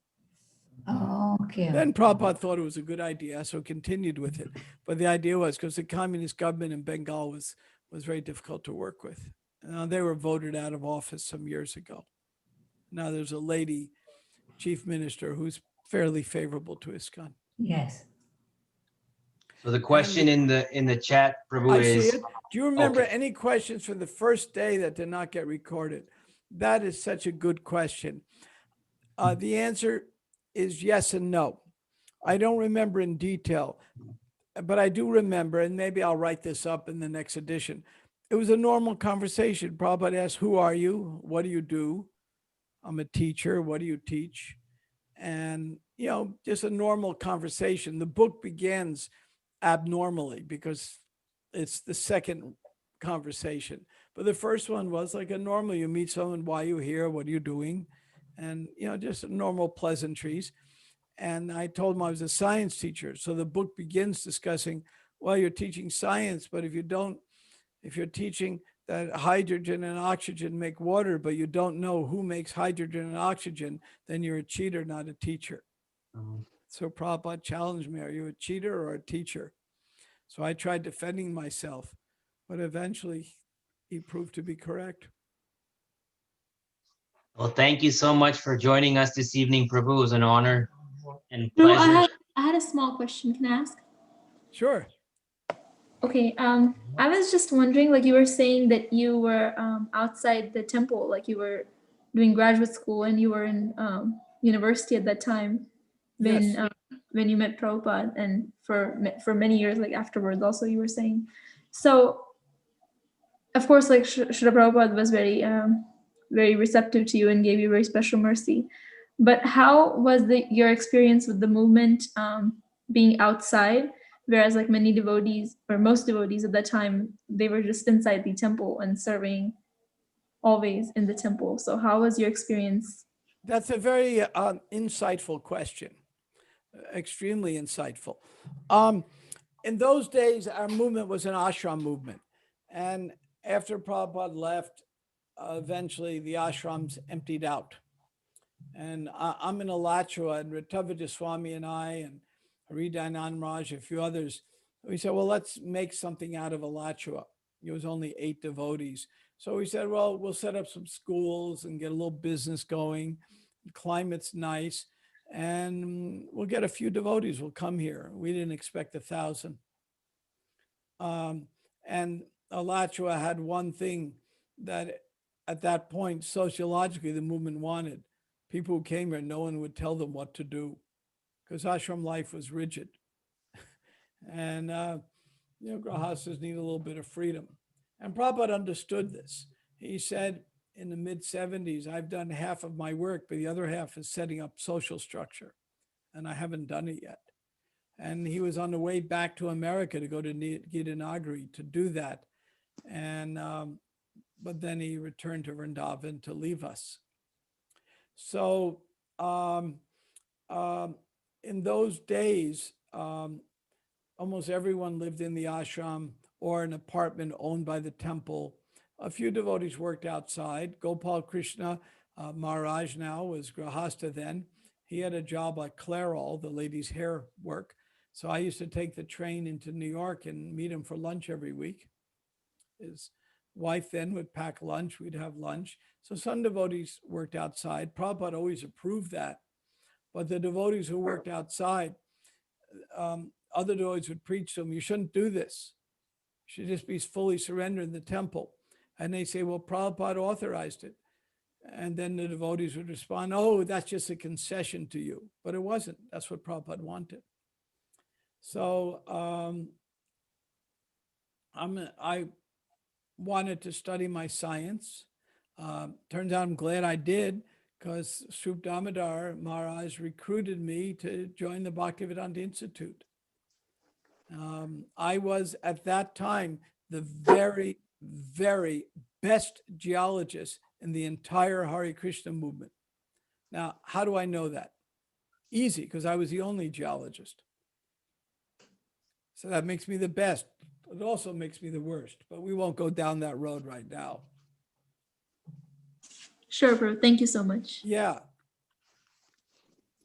Oh, okay. Then Prabhupada thought it was a good idea, so continued with it. But the idea was because the communist government in Bengal was very difficult to work with. They were voted out of office some years ago. Now there's a lady chief minister who's fairly favorable to ISKCON. Yes. So the question in the chat, Prabhu, I see is it. Do you remember okay. any questions from the first day that did not get recorded? That is such a good question. The answer is yes and no. I don't remember in detail, but I do remember, and maybe I'll write this up in the next edition. It was a normal conversation. Prabhupada asked, who are you? What do you do? I'm a teacher. What do you teach? And, just a normal conversation. The book begins abnormally because it's the second conversation. But the first one was like a normal, you meet someone, why are you here? What are you doing? And, just normal pleasantries. And I told him I was a science teacher. So the book begins discussing, well, you're teaching science, but if you're teaching that hydrogen and oxygen make water, but you don't know who makes hydrogen and oxygen, then you're a cheater, not a teacher. So Prabhupada challenged me, are you a cheater or a teacher? So I tried defending myself, but eventually he proved to be correct. Well, thank you so much for joining us this evening, Prabhu. It was an honor and Bro, pleasure. I had a small question. Can I ask? Sure. Okay. I was just wondering, like you were saying that you were outside the temple, like you were doing graduate school and you were in university at that time when Yes. When you met Prabhupada, and for many years, like afterwards, also you were saying. So, of course, like Srila Prabhupada was very receptive to you and gave you very special mercy. But how was your experience with the movement being outside? Whereas like many devotees or most devotees at that time, they were just inside the temple and serving always in the temple. So how was your experience? That's a very insightful question, extremely insightful. In those days, our movement was an ashram movement. And after Prabhupada left, eventually the ashrams emptied out. And I'm in Alachua, and Ritavaja Swami and I and Haridanand Raj, a few others, we said, well, let's make something out of Alachua. It was only 8 devotees. So we said, well, we'll set up some schools and get a little business going. The climate's nice. And we'll get a few devotees will come here. We didn't expect 1,000. And Alachua had one thing that at that point, sociologically, the movement wanted. People who came here, no one would tell them what to do because ashram life was rigid. And, grahastas need a little bit of freedom. And Prabhupada understood this. He said in the mid-70s, I've done half of my work, but the other half is setting up social structure. And I haven't done it yet. And he was on the way back to America to go to Gitanagari to do that. And, but then he returned to Vrindavan to leave us. So in those days, almost everyone lived in the ashram or an apartment owned by the temple. A few devotees worked outside. Gopal Krishna Maharaj now was Grahasta then. He had a job like Clairol, the ladies' hair work. So I used to take the train into New York and meet him for lunch every week. His wife then would pack lunch. We'd have lunch. So some devotees worked outside. Prabhupada always approved that. But the devotees who worked outside, other devotees would preach to them, you shouldn't do this. You should just be fully surrendered in the temple. And they say, well, Prabhupada authorized it. And then the devotees would respond, oh, that's just a concession to you. But it wasn't. That's what Prabhupada wanted. So I wanted to study my science. Turns out I'm glad I did, because Srup Damodar Maharaj recruited me to join the Bhaktivedanta Institute. I was at that time the very, very best geologist in the entire Hare Krishna movement. Now, how do I know that? Easy, because I was the only geologist. So that makes me the best. It also makes me the worst, but we won't go down that road right now. Sure, bro. Thank you so much. Yeah.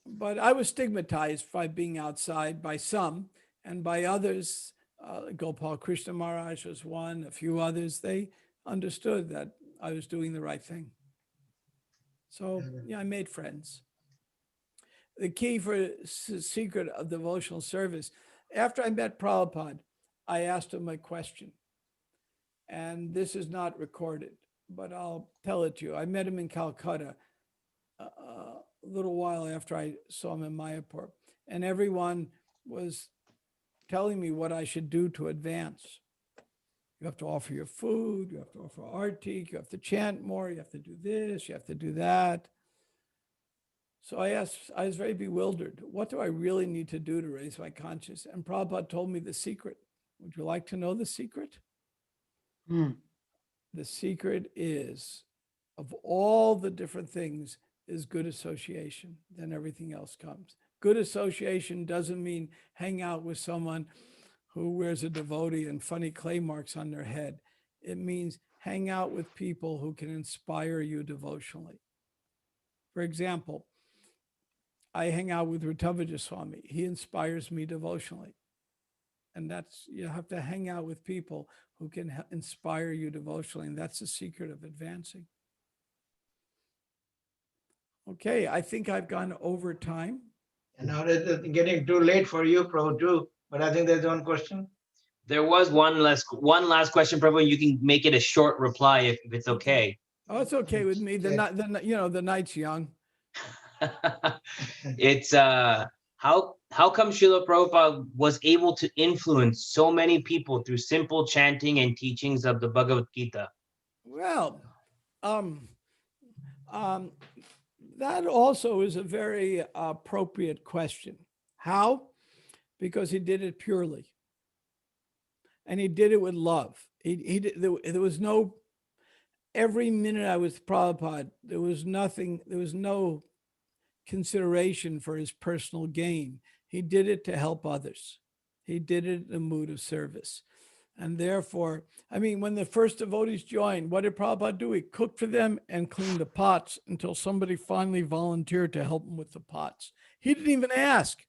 But I was stigmatized by being outside by some, and by others. Gopal Krishna Maharaj was one, a few others. They understood that I was doing the right thing. So yeah, I made friends. The key for secret of devotional service after I met Prabhupada, I asked him a question. And this is not recorded, but I'll tell it to you. I met him in Calcutta a little while after I saw him in Mayapur, and everyone was telling me what I should do to advance. You have to offer your food, you have to offer artik, you have to chant more, you have to do this, you have to do that. So I was very bewildered. What do I really need to do to raise my consciousness? And Prabhupada told me the secret. Would you like to know the secret? The secret is, of all the different things, is good association. Then everything else comes. Good association doesn't mean hang out with someone who wears a devotee and funny clay marks on their head. It means hang out with people who can inspire you devotionally. For example, I hang out with Rutavaja Swami. He inspires me devotionally. And that's, you have to hang out with people who can inspire you devotionally. And that's the secret of advancing. Okay, I think I've gone over time. And now it's getting too late for you, Prabhu, too. But I think there's one question. There was one last question, Prabhu. You can make it a short reply if it's okay. Oh, it's okay with me. The night's young. It's how come Srila Prabhupada was able to influence so many people through simple chanting and teachings of the Bhagavad Gita? Well, that also is a very appropriate question. How? Because he did it purely. And he did it with love. There was no, every minute I was Prabhupada, there was no consideration for his personal gain. He did it to help others. He did it in a mood of service. And therefore, I mean, when the first devotees joined, what did Prabhupada do? He cooked for them and cleaned the pots until somebody finally volunteered to help him with the pots. He didn't even ask.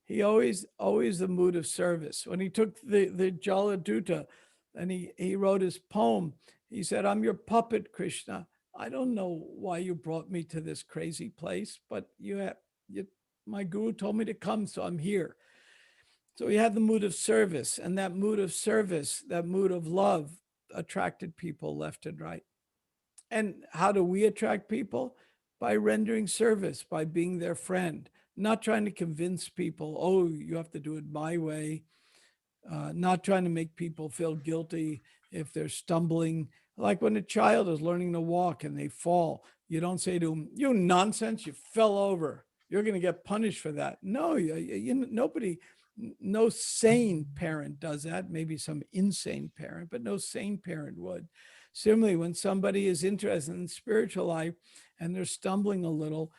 He always the mood of service. When he took the Jala Duta and he wrote his poem, he said, I'm your puppet, Krishna. I don't know why you brought me to this crazy place, but my guru told me to come, so I'm here. So he had the mood of service, and that mood of service, that mood of love attracted people left and right. And how do we attract people? By rendering service, by being their friend, not trying to convince people, oh, you have to do it my way, not trying to make people feel guilty if they're stumbling. Like when a child is learning to walk and they fall, you don't say to them, you nonsense, you fell over. You're going to get punished for that. No, nobody, no sane parent does that. Maybe some insane parent, but no sane parent would. Similarly, when somebody is interested in spiritual life and they're stumbling a little,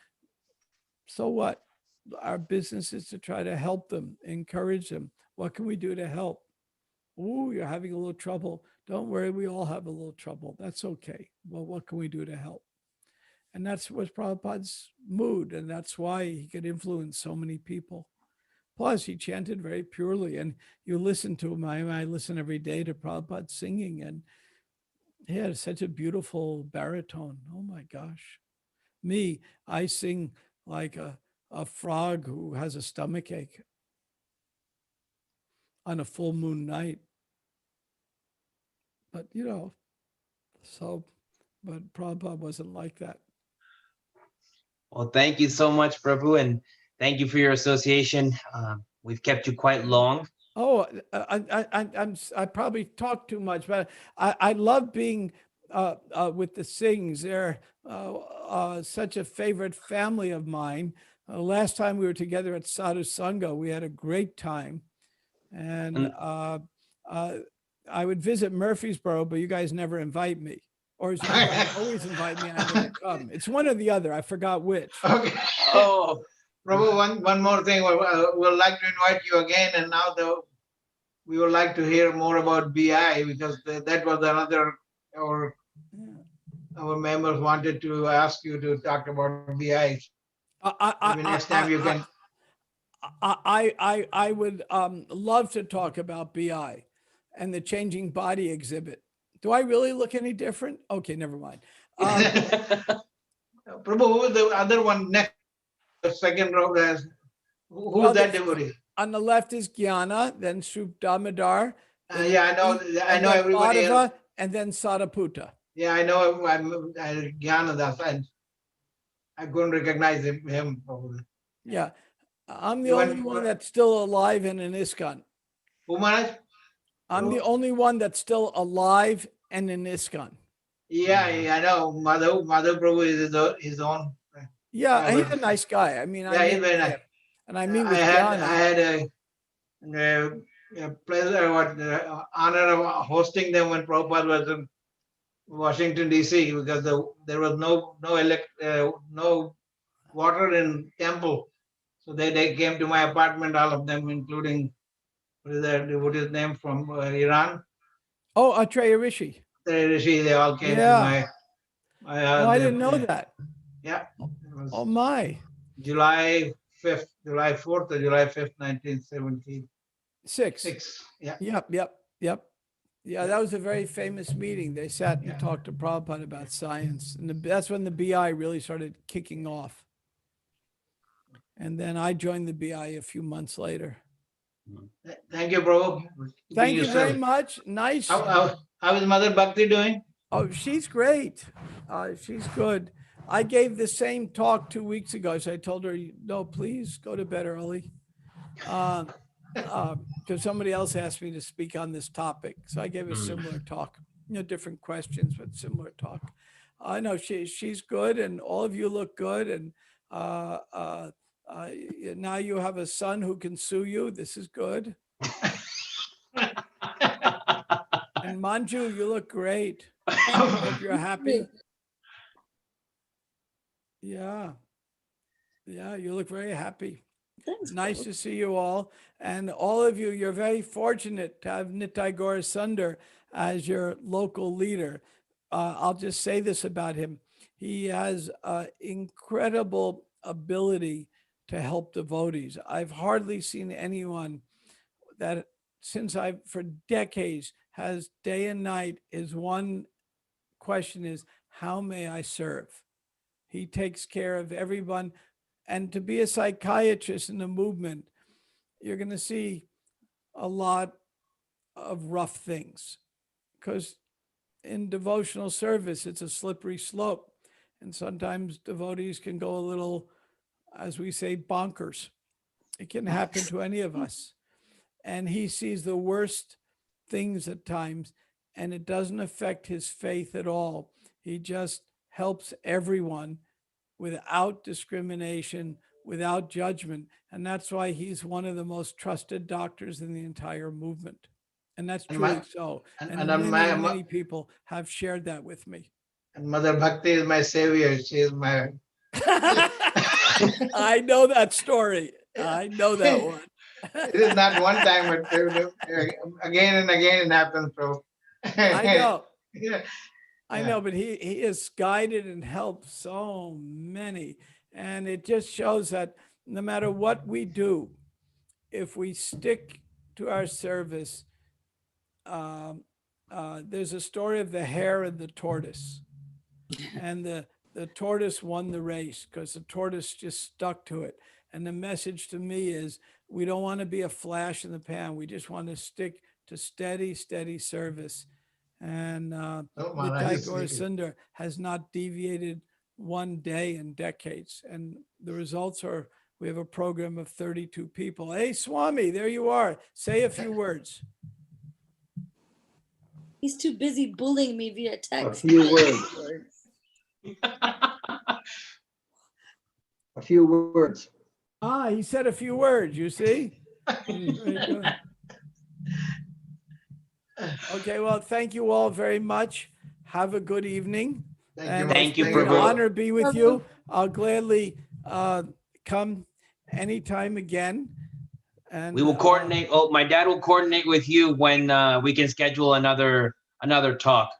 so what? Our business is to try to help them, encourage them. What can we do to help? Ooh, you're having a little trouble. Don't worry, we all have a little trouble. That's okay. Well, what can we do to help? And that's was Prabhupada's mood, and that's why he could influence so many people. Plus, he chanted very purely, and you listen to him. I listen every day to Prabhupada singing, and he had such a beautiful baritone. Oh my gosh. Me, I sing like a frog who has a stomach ache on a full moon night. But, but Prabhupada wasn't like that. Well, thank you so much, Prabhu, and thank you for your association. We've kept you quite long. Oh, I probably talk too much, but I love being with the Singhs. They're such a favorite family of mine. Last time we were together at Sadhu Sangha, we had a great time. And I would visit Murfreesboro, but you guys never invite me. Or as you guys always invite me and I never come. It's one or the other. I forgot which. Okay. Oh, Prabhu, one more thing. We'd like to invite you again. And now we would like to hear more about BI, because that was another, our members wanted to ask you to talk about BI. Maybe next time you can. I would love to talk about BI and the changing body exhibit. Do I really look any different? Okay, never mind. Prabhu, who was the other one next? The second row, who's that devotee? On the left is Jnana, then Sup Damodar. then Yeah, I know. Ravi, I and know then everybody else. Madhava, and then Sadaputa. Yeah, I know. I'm Jnanadas. I couldn't recognize him probably. Yeah. I'm the Even only one that's still alive and in ISKCON. Who, Maharaj? I'm the only one that's still alive and in ISKCON. Yeah, I know. Mother Prabhu is his own. Yeah, he's a nice guy. I mean, I Yeah, he's meet very with nice. him, and I meet I with had Jnana. a pleasure, honor of hosting them when Prabhupada was in Washington D.C. because there was no water in temple, so they came to my apartment, all of them, including what is his name from Iran. Oh, Atreya Rishi. Rishi, they all came to Yeah. my Oh, I didn't know that. Yeah. It was Oh my. July 4th or July 5th, 1976. Six. Yeah. Yep. Yeah, that was a very famous meeting. They sat and talked to Prabhupada about science. And that's when the BI really started kicking off. And then I joined the BI a few months later. Thank you, bro. Thank you very much. Nice. How is Mother Bhakti doing? Oh, she's great. She's good. I gave the same talk 2 weeks ago. So I told her, no, please go to bed early. Because somebody else asked me to speak on this topic. So I gave a similar talk, different questions, but similar talk. I know she's good and all of you look good. And now you have a son who can sue you. This is good. And Manju, you look great. I hope you're happy. Yeah, you look very happy. Thanks, Nice Prabhu. to see you all. And all of you, you're very fortunate to have Nitai Gaur Sundar as your local leader. I'll just say this about him. He has incredible ability to help devotees. I've hardly seen anyone that for decades has day and night is one question is, how may I serve? He takes care of everyone. And to be a psychiatrist in the movement, you're going to see a lot of rough things because in devotional service, it's a slippery slope. And sometimes devotees can go a little, as we say, bonkers. It can happen to any of us. And he sees the worst things at times, and it doesn't affect his faith at all. He just helps everyone without discrimination, without judgment. And that's why he's one of the most trusted doctors in the entire movement. And that's truly so. And many people have shared that with me. And Mother Bhakti is my savior. She is my... I know that story. I know that one. It is not one time, but again and again it happens. So I know. Yeah. I know, but he has guided and helped so many. And it just shows that no matter what we do, if we stick to our service, there's a story of the hare and the tortoise. And the tortoise won the race because the tortoise just stuck to it. And the message to me is we don't want to be a flash in the pan. We just want to stick to steady service. And Nitai Gaur Sundar has not deviated one day in decades. And the results are, we have a program of 32 people. Hey, Swami, there you are. Say a few words. He's too busy bullying me via text. A few words, right? A few words. He said a few words, you see? Very good. Okay, well, thank you all very much. Have a good evening. Thank you, It's an Prabhu. honor to be with you. I'll gladly come anytime again. And We will coordinate. Oh, my dad will coordinate with you when we can schedule another talk.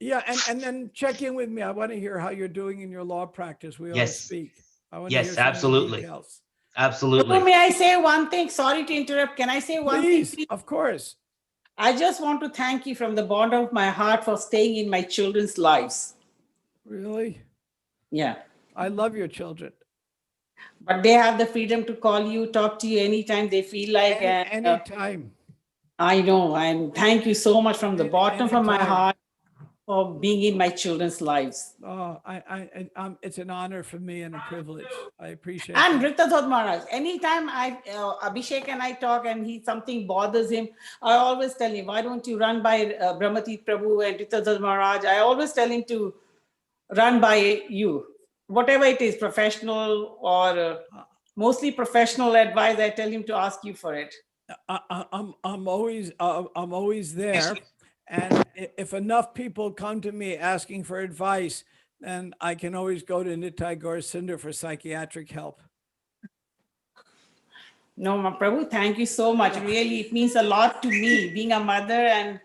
Yeah, and then check in with me. I want to hear how you're doing in your law practice. We ought to Yes. speak. I want to hear Yes, some of the absolutely. details. Absolutely. Prabhu, may I say one thing? Sorry to interrupt. Can I say one thing? Please, of course. I just want to thank you from the bottom of my heart for staying in my children's lives. Really? Yeah. I love your children. But they have the freedom to call you, talk to you anytime they feel like. Anytime. I know. And thank you so much from the bottom of my Anytime. heart for being in my children's lives. Oh, it's an honor for me and a privilege. I appreciate And that. Ritatod Maharaj, anytime Abhishek and I talk and something bothers him, I always tell him, why don't you run by Brahmatit Prabhu and Ritatod Maharaj? I always tell him to run by you. Whatever it is, professional or mostly professional advice, I tell him to ask you for it. I'm always there, and if enough people come to me asking for advice, then I can always go to Nitai Gaur Sundar for psychiatric help. No, Prabhu, thank you so much. Really, it means a lot to me, being a mother, and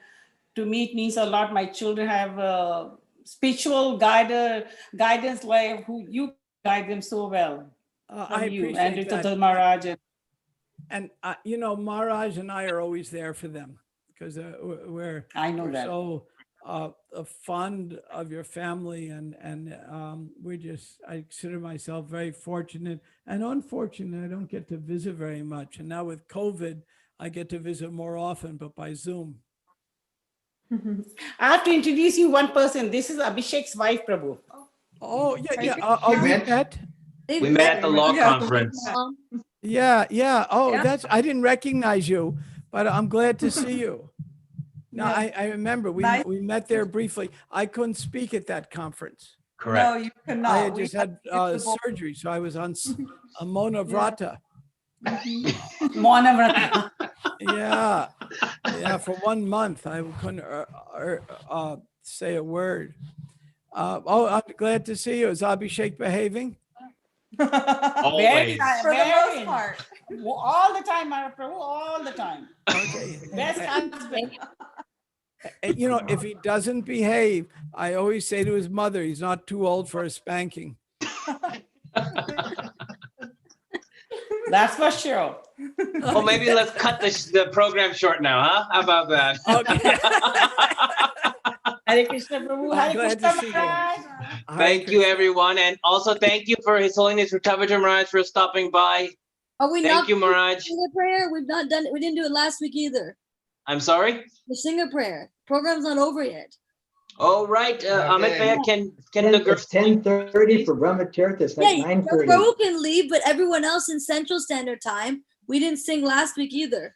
to me, it means a lot. My children have spiritual guidance, like who you guide them so well. I You and appreciate that. Ritatod Maharaj. And you know, Maharaj and I are always there for them because we're that. so fond of your family, and I consider myself very fortunate and unfortunate. I don't get to visit very much, and now with COVID, I get to visit more often, but by Zoom. I have to introduce you one person. This is Abhishek's wife, Prabhu. Oh yeah. We We met? met. We met at the law conference. Yeah. Oh, Yeah. I didn't recognize you, but I'm glad to see you. No, Yeah. I remember we met there briefly. I couldn't speak at that conference. Correct. No, you cannot. I had We just have had to get the ball. surgery, so I was on a Mona Vrata. Mona Vrata. Yeah, for 1 month I couldn't say a word. I'm glad to see you. Is Abhishek behaving? Always. For the most part. All the time, Prabhu, all the time. Okay. Best husband. You know, if he doesn't behave, I always say to his mother, he's not too old for a spanking. That's for sure. Well, maybe let's cut the program short now, huh? How about that? Hare Krishna Prabhu, I'm Hare glad to Krishna see you. Maharaj. Thank you, everyone. And also thank you for His Holiness Ruttavaja Maharaj for stopping by. Are we Thank not you, doing the Maharaj. singer prayer? We've not done it. We didn't do it last week either. I'm sorry? The singer prayer. Program's not over yet. Oh, right. Amit Bhaiya, can the girls... It's 10:30 for Brahmacharya. It's like Yeah, 9:30. Prabhu can leave, but everyone else in Central Standard Time, we didn't sing last week either.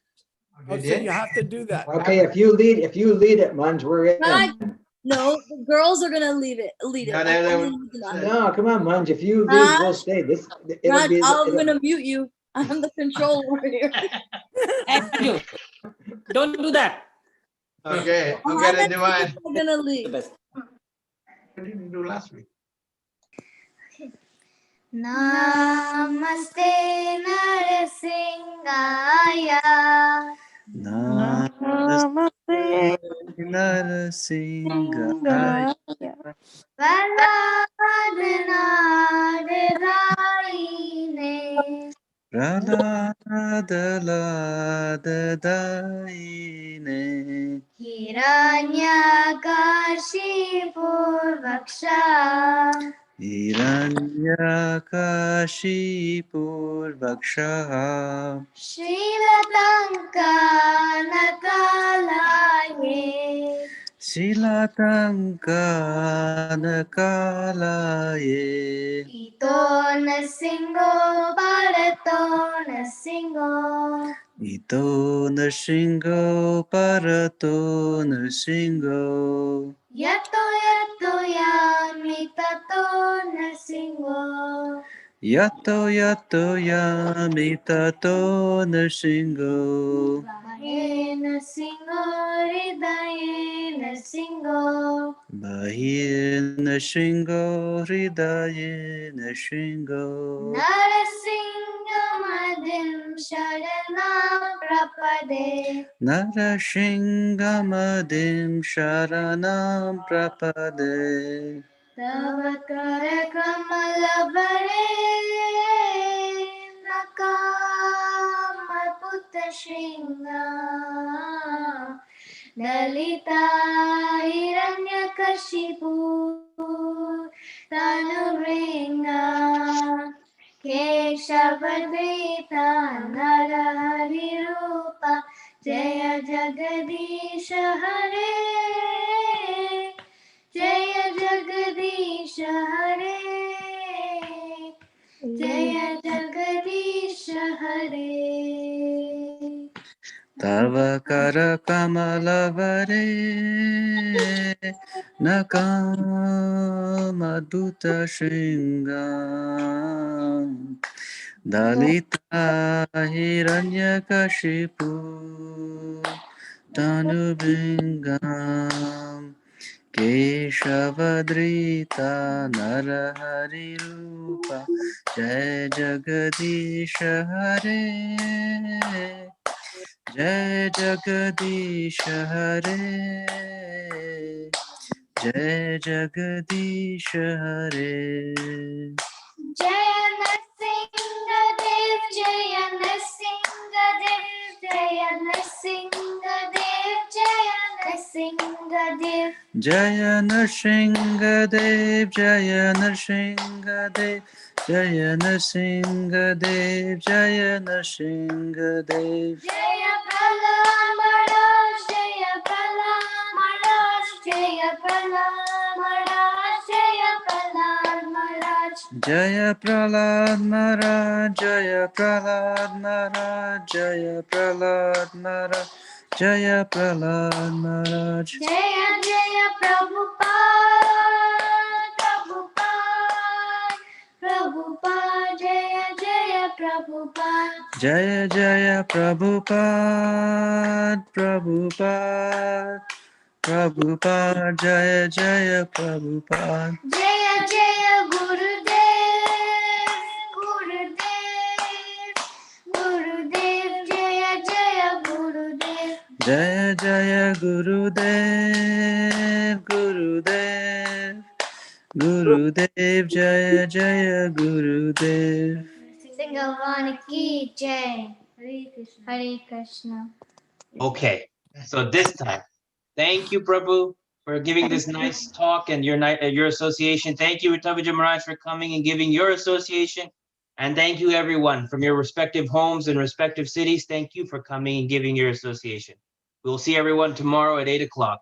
Oh, so you have to do that. Okay, if you lead it, Munj, we're in. No, the girls are gonna lead it. No, I'm only leading on it. No, come on, Munj. If you lead, we'll stay. Raj, I'm gonna mute you. I'm the controller here. Andrew, don't do that. Okay, okay, divine. I'm gonna leave. What did you do last week? Namaste Narasimhaya. Namaste Narasimhaya. Varadhanadaine. Radha-dala-da-daine. Hiranyakashipurvaksha. Hiranyakashipurvaksha. Shrilatankanakalaye. Shilatankanakalaye. Ito nasingo barato nasingo. Ito Nrsingo Parato Nrsingo. Yato yato yami tato nasingo. Yato Yato Yami Tato Nrsingo. Bahe nasingo hridaye nasingo. Bahir Nrsingo Hridaye Nrsingo. Narasingamadim sharanam prapade. Narasingamadim Sharanam Prapade. Tava karakamala nakama putta shringa. Dalita hiranyakashipu tanuvringa. Ke केशवद्वैता नरहरिरूपा जय जगदीश हरे जय जगदीश हरे जय जगदीश हरे तव कर कमलवरे नकामदुत शृङ्गा दलिता हिरण्यकशिपु तनुभृङ्गाम् केशवधृता नरहरिरूपा जय जगदीश हरे जय जगदीश हरे जय जगदीश हरे जय नरसिंहदेव जय नरसिंहदेव जय नरसिंहदेव जय नरसिंहदेव जय नरसिंहदेव जय नरसिंहदेव जय नरसिंहदेव जय नरसिंहदेव जय प्रहलाद महाराज जय प्रहलाद महाराज जय प्रहलाद महाराज जय प्रहलाद महाराज जय प्रहलाद महाराज जय प्रहलाद महाराज जय प्रहलाद महाराज जय प्रहलाद महाराज जय जय प्रभुपाद प्रभुपाद प्रभुपाद जय जय प्रभुपाद जय जय प्रभुपाद प्रभुपाद प्रभुपाद जय जय प्रभुपाद जय जय गुरुदेव गुरुदेव गुरुदेव जय जय गुरुदेव जय जय गुरुदेव गुरुदेव गुरुदेव जय जय गुरुदेव सिंह भगवान की जय हरे Krishna Okay, so this time, thank you, Prabhu, for giving this nice talk and your association. Thank you, Ritabhija Maharaj, for coming and giving your association. And thank you, everyone, from your respective homes and respective cities. Thank you for coming and giving your association. We'll see everyone tomorrow at 8 o'clock.